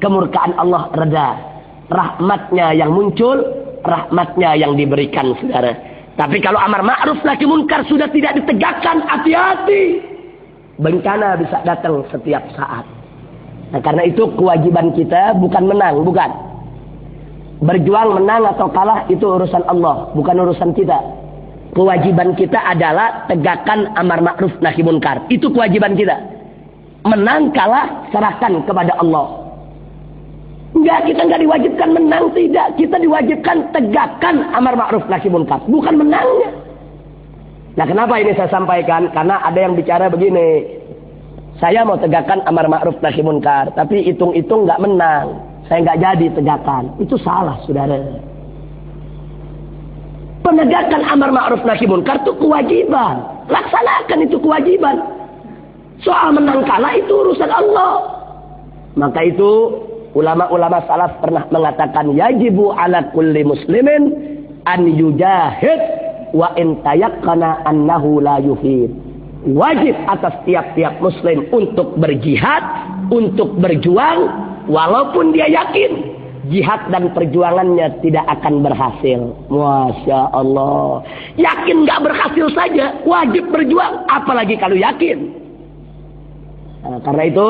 kemurkaan Allah reda. Rahmatnya yang muncul, rahmatnya yang diberikan, saudara. Tapi kalau amar ma'ruf nahi munkar sudah tidak ditegakkan, hati-hati. Bencana bisa datang setiap saat. Nah, karena itu kewajiban kita bukan menang, bukan. Berjuang menang atau kalah itu urusan Allah, bukan urusan kita. Kewajiban kita adalah tegakkan amar ma'ruf nahi munkar. Itu kewajiban kita. Menang kalah serahkan kepada Allah. Enggak, kita enggak diwajibkan menang, tidak. Kita diwajibkan tegakkan amar ma'ruf nahi munkar, bukan menangnya. Nah, kenapa ini saya sampaikan? Karena ada yang bicara begini. Saya mau tegakkan amar ma'ruf nahi munkar, tapi hitung-hitung enggak menang. Saya enggak jadi tegakkan. Itu salah, saudara. Penegakan amar ma'ruf nahi munkar itu kewajiban. Laksanakan, itu kewajiban. Soal menang kalah itu urusan Allah. Maka itu ulama-ulama salaf pernah mengatakan, yajibu ala kulli muslimin an yujahid wa in tayaqqana annahu la yuhid. Wajib atas tiap-tiap muslim untuk berjihad, untuk berjuang, walaupun dia yakin jihad dan perjuangannya tidak akan berhasil. Masya Allah. Yakin gak berhasil saja, wajib berjuang, apalagi kalau yakin. Nah, karena itu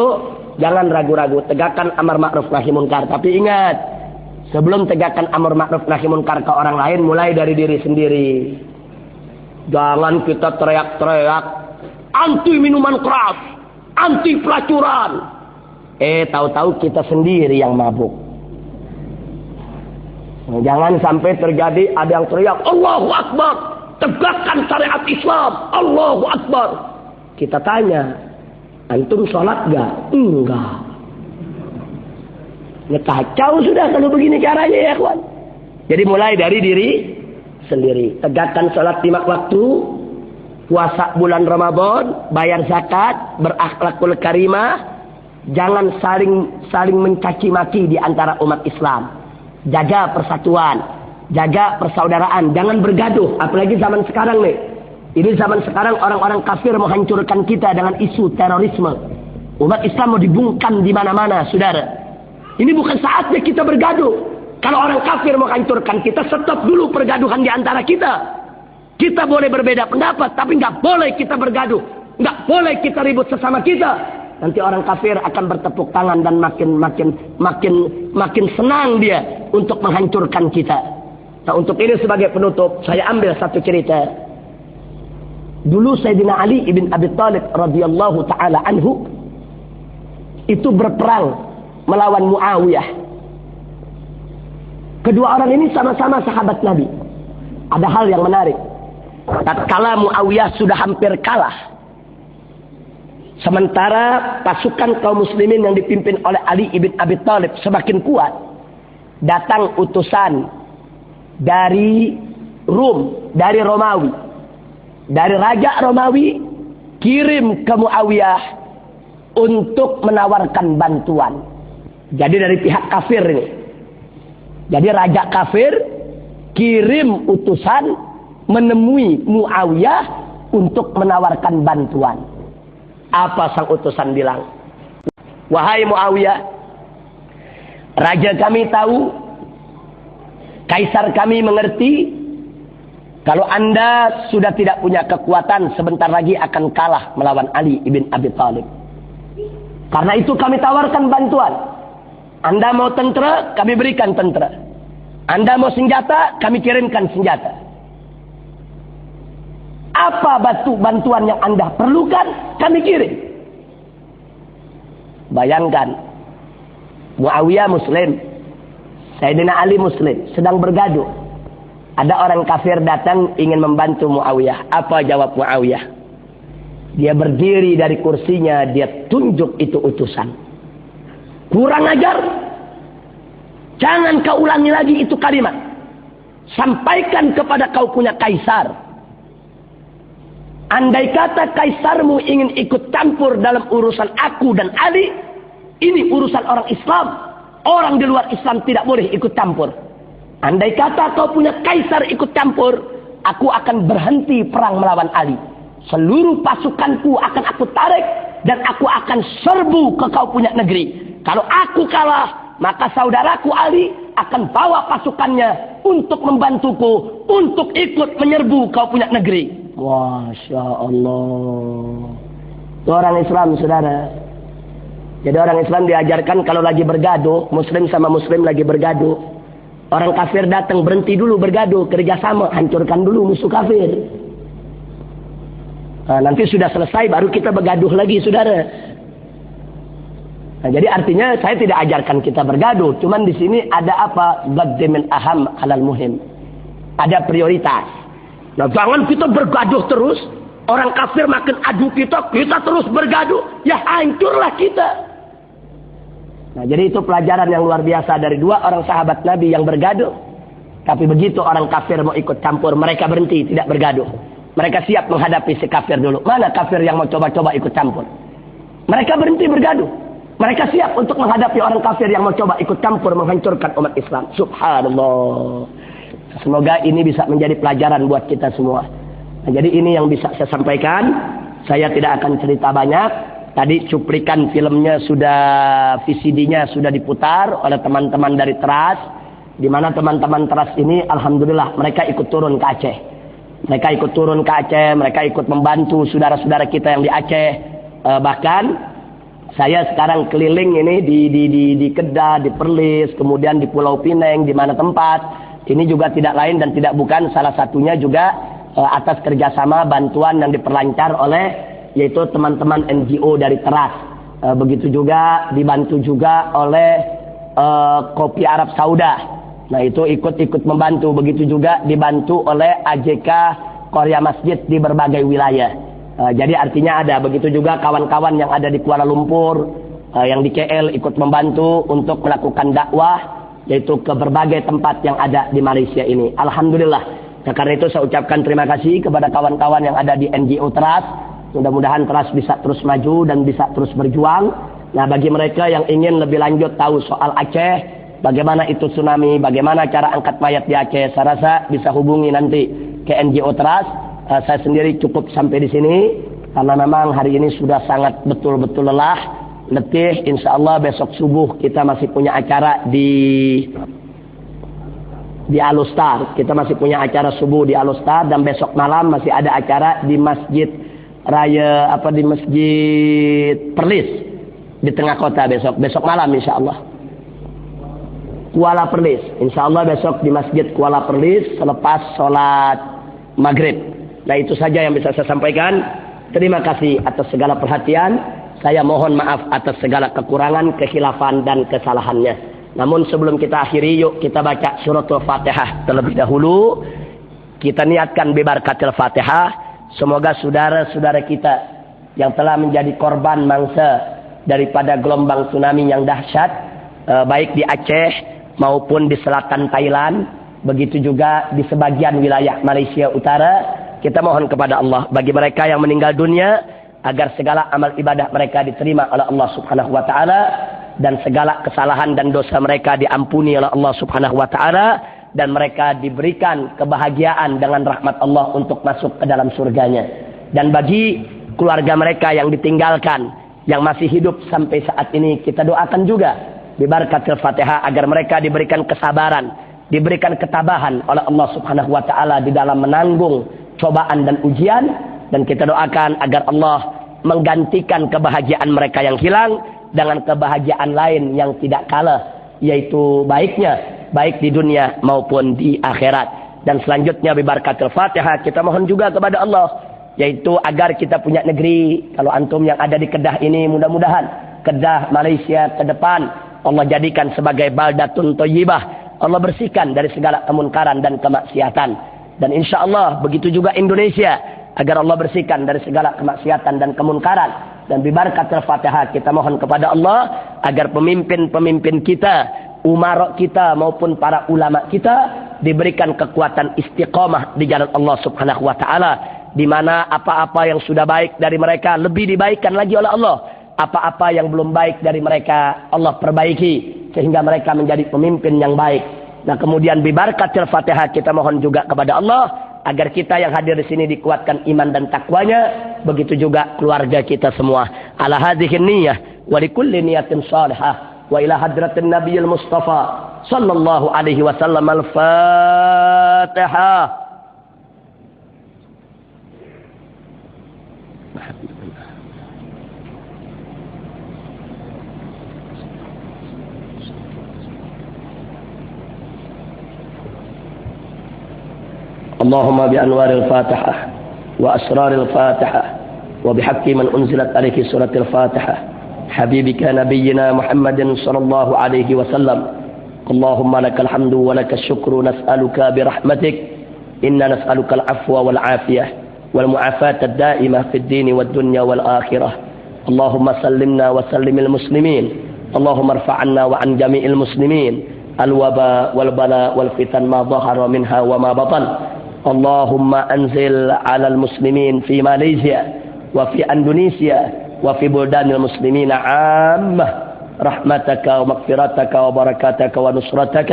jangan ragu-ragu, tegakkan amar ma'ruf nahi munkar. Tapi ingat, sebelum tegakkan amar ma'ruf nahi munkar ke orang lain, mulai dari diri sendiri. Jangan kita teriak-teriak, anti minuman keras, anti pelacuran. Tahu-tahu kita sendiri yang mabuk. Nah, jangan sampai terjadi ada yang teriak, Allahu Akbar, tegakkan syariat Islam, Allahu Akbar. Kita tanya, antum sholat gak? Enggak. Ya kacau sudah kalau begini caranya, ya kawan. Jadi mulai dari diri sendiri. Tegakkan sholat 5 waktu, puasa bulan Ramadan, bayar zakat, berakhlakul karimah. Jangan saling mencaci maki di antara umat Islam. Jaga persatuan, jaga persaudaraan, jangan bergaduh. Apalagi zaman sekarang nih. Ini zaman sekarang orang-orang kafir menghancurkan kita dengan isu terorisme. Umat Islam mau dibungkam di mana-mana, saudara. Ini bukan saatnya kita bergaduh. Kalau orang kafir mau hancurkan kita, stop dulu pergaduhan di antara kita. Kita boleh berbeda pendapat, tapi nggak boleh kita bergaduh. Nggak boleh kita ribut sesama kita. Nanti orang kafir akan bertepuk tangan dan makin senang dia untuk menghancurkan kita. Nah, untuk ini sebagai penutup, saya ambil satu cerita. Dulu Sayyidina Ali ibn Abi Thalib radhiyallahu taala anhu itu berperang melawan Muawiyah. Kedua orang ini sama-sama sahabat Nabi. Ada hal yang menarik. Tatkala Muawiyah sudah hampir kalah, sementara pasukan kaum muslimin yang dipimpin oleh Ali ibn Abi Thalib semakin kuat, datang utusan dari Rum, dari Romawi. Dari Raja Romawi kirim ke Muawiyah untuk menawarkan bantuan. Jadi dari pihak kafir ini. Jadi Raja kafir kirim utusan menemui Muawiyah untuk menawarkan bantuan. Apa sang utusan bilang? Wahai Muawiyah, raja kami tahu, kaisar kami mengerti, kalau Anda sudah tidak punya kekuatan, sebentar lagi akan kalah melawan Ali ibn Abi Thalib. Karena itu kami tawarkan bantuan. Anda mau tentera, kami berikan tentera. Anda mau senjata, kami kirimkan senjata. Apa bantuan yang Anda perlukan, kami kirim. Bayangkan, Muawiyah Muslim, Sayyidina Ali Muslim, sedang bergaduh. Ada orang kafir datang ingin membantu Muawiyah. Apa jawab Muawiyah? Dia berdiri dari kursinya, dia tunjuk itu utusan. Kurang ajar. Jangan kau ulangi lagi itu kalimat. Sampaikan kepada kau punya kaisar. Andai kata kaisarmu ingin ikut campur dalam urusan aku dan Ali, ini urusan orang Islam. Orang di luar Islam tidak boleh ikut campur. Andai kata kau punya kaisar ikut campur, aku akan berhenti perang melawan Ali. Seluruh pasukanku akan aku tarik dan aku akan serbu ke kau punya negeri. Kalau aku kalah, maka saudaraku Ali akan bawa pasukannya untuk membantuku untuk ikut menyerbu kau punya negeri. Masya Allah. Itu orang Islam, saudara. Jadi orang Islam diajarkan kalau lagi bergaduh, Muslim sama Muslim lagi bergaduh, orang kafir datang, berhenti dulu bergaduh, kerjasama, hancurkan dulu musuh kafir. Nah, nanti sudah selesai baru kita bergaduh lagi, saudara. Nah, jadi artinya saya tidak ajarkan kita bergaduh, cuman di sini ada apa? Qaddimin aham alal muhim. Ada prioritas. Nah, jangan kita bergaduh terus. Orang kafir makin adu kita terus bergaduh, ya hancurlah kita. Nah, jadi itu pelajaran yang luar biasa dari dua orang sahabat Nabi yang bergaduh. Tapi begitu orang kafir mau ikut campur, mereka berhenti, tidak bergaduh. Mereka siap menghadapi si kafir dulu. Mana kafir yang mau coba-coba ikut campur? Mereka berhenti bergaduh. Mereka siap untuk menghadapi orang kafir yang mau coba ikut campur menghancurkan umat Islam. Subhanallah. Semoga ini bisa menjadi pelajaran buat kita semua. Nah, jadi ini yang bisa saya sampaikan. Saya tidak akan cerita banyak. Tadi cuplikan filmnya sudah, VCD-nya sudah diputar oleh teman-teman dari Teras. Di mana teman-teman Teras ini, alhamdulillah, mereka ikut turun ke Aceh. Mereka ikut turun ke Aceh, mereka ikut membantu saudara-saudara kita yang di Aceh. Bahkan saya sekarang keliling ini di Kedah, di Perlis, kemudian di Pulau Pinang, di mana tempat. Ini juga tidak lain dan tidak bukan, salah satunya juga atas kerjasama bantuan yang diperlancar oleh yaitu teman-teman NGO dari Teras. Begitu juga dibantu juga oleh Kopi Arab Sauda. Nah, itu ikut membantu. Begitu juga dibantu oleh AJK Korea Masjid di berbagai wilayah. Jadi artinya ada. Begitu juga kawan-kawan yang ada di Kuala Lumpur, yang di KL ikut membantu untuk melakukan dakwah, yaitu ke berbagai tempat yang ada di Malaysia ini. Alhamdulillah. Nah, karena itu saya ucapkan terima kasih kepada kawan-kawan yang ada di NGO Teras. Mudah-mudahan Teras bisa terus maju dan bisa terus berjuang. Nah, bagi mereka yang ingin lebih lanjut tahu soal Aceh, bagaimana itu tsunami, bagaimana cara angkat mayat di Aceh, saya rasa bisa hubungi nanti ke NGO Teras. Saya sendiri cukup sampai di sini karena memang hari ini sudah sangat betul-betul lelah, letih. Insya Allah besok subuh kita masih punya acara di Alustar. Kita masih punya acara subuh di Alustar dan besok malam masih ada acara di Masjid Raya di Masjid Perlis di tengah kota besok malam insya Allah. Kuala Perlis. Insya Allah besok di Masjid Kuala Perlis selepas sholat maghrib. Nah, itu saja yang bisa saya sampaikan. Terima kasih atas segala perhatian. Saya mohon maaf atas segala kekurangan, kekhilafan dan kesalahannya. Namun sebelum kita akhiri, yuk kita baca suratul Fatihah terlebih dahulu. Kita niatkan bibarakatil Fatihah. Semoga saudara-saudara kita yang telah menjadi korban mangsa daripada gelombang tsunami yang dahsyat, baik di Aceh maupun di selatan Thailand, begitu juga di sebagian wilayah Malaysia Utara, kita mohon kepada Allah bagi mereka yang meninggal dunia agar segala amal ibadah mereka diterima oleh Allah Subhanahu wa taala dan segala kesalahan dan dosa mereka diampuni oleh Allah Subhanahu wa taala dan mereka diberikan kebahagiaan dengan rahmat Allah untuk masuk ke dalam surganya. Dan bagi keluarga mereka yang ditinggalkan, yang masih hidup sampai saat ini, kita doakan juga bibarakatil Fatihah agar mereka diberikan kesabaran, diberikan ketabahan oleh Allah Subhanahu wa taala di dalam menanggung cobaan dan ujian, dan kita doakan agar Allah menggantikan kebahagiaan mereka yang hilang dengan kebahagiaan lain yang tidak kalah, yaitu baik di dunia maupun di akhirat. Dan selanjutnya bibarakatil Fatihah kita mohon juga kepada Allah, yaitu agar kita punya negeri. Kalau antum yang ada di Kedah ini, mudah-mudahan Kedah Malaysia ke depan Allah jadikan sebagai baldatun thayyibah. Allah bersihkan dari segala kemunkaran dan kemaksiatan. Dan insya Allah begitu juga Indonesia, agar Allah bersihkan dari segala kemaksiatan dan kemunkaran. Dan bibarakatil Fatihah kita mohon kepada Allah agar pemimpin-pemimpin kita, umarok kita maupun para ulama kita diberikan kekuatan istiqamah di jalan Allah Subhanahu wa taala, di mana apa-apa yang sudah baik dari mereka lebih dibaikkan lagi oleh Allah. Apa-apa yang belum baik dari mereka Allah perbaiki sehingga mereka menjadi pemimpin yang baik. Nah, kemudian bibarakatil Fatihah kita mohon juga kepada Allah agar kita yang hadir di sini dikuatkan iman dan takwanya, begitu juga keluarga kita semua. Ala hadhihi niyyah wa likulli niyatin salihah. Wa ila hadratin Nabiyil Mustafa sallallahu alaihi wasallam al-Fatihah. Allahumma bi anwaril Fatihah wa asraril Fatihah wa bihaqqi man unzilat alaihi suratil Fatihah حبيبك نبينا محمد صلى الله عليه وسلم اللهم لك الحمد ولك الشكر نسألك برحمتك إنا نسألك العفو والعافية والمعافاة الدائمة في الدين والدنيا والآخرة اللهم سلمنا وسلم المسلمين اللهم ارفع عنا وعن جميع المسلمين الوباء والبلاء والفتن ما ظهر منها وما بطن اللهم أنزل على المسلمين في ماليزيا وفي أندونيسيا وفي بلدان المسلمين عامة رحمتك ومغفرتك وبركاتك ونصرتك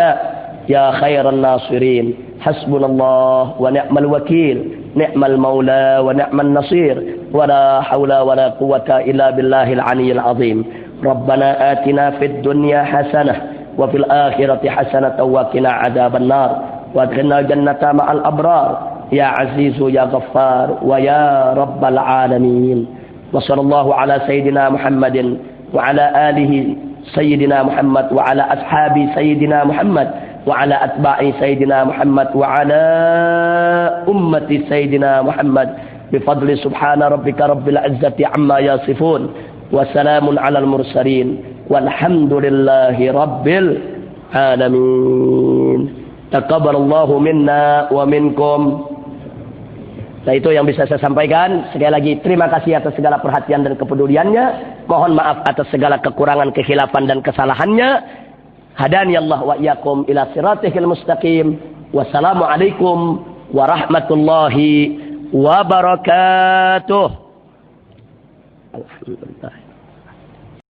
يا خير الناصرين حسبنا الله ونعم الوكيل نعم المولى ونعم النصير ولا حول ولا قوة إلا بالله العلي العظيم ربنا آتنا في الدنيا حسنة وفي الآخرة حسنة وقنا عذاب النار وادخلنا الجنة مع الأبرار يا عزيز يا غفار ويا رب العالمين وصلى الله على سيدنا محمد وعلى آله سيدنا محمد وعلى أصحاب سيدنا محمد وعلى أتباع سيدنا محمد وعلى أمة سيدنا محمد بفضل سبحان ربك رب العزة عما يصفون وسلام على المرسلين والحمد لله رب العالمين تقبل الله منا ومنكم. Nah, itu yang bisa saya sampaikan. Sekali lagi terima kasih atas segala perhatian dan kepeduliannya. Mohon maaf atas segala kekurangan, kekhilafan dan kesalahannya. Hadani Allah wa iyyakum ila siratihil mustaqim. Wassalamualaikum warahmatullahi wabarakatuh. Alhamdulillah.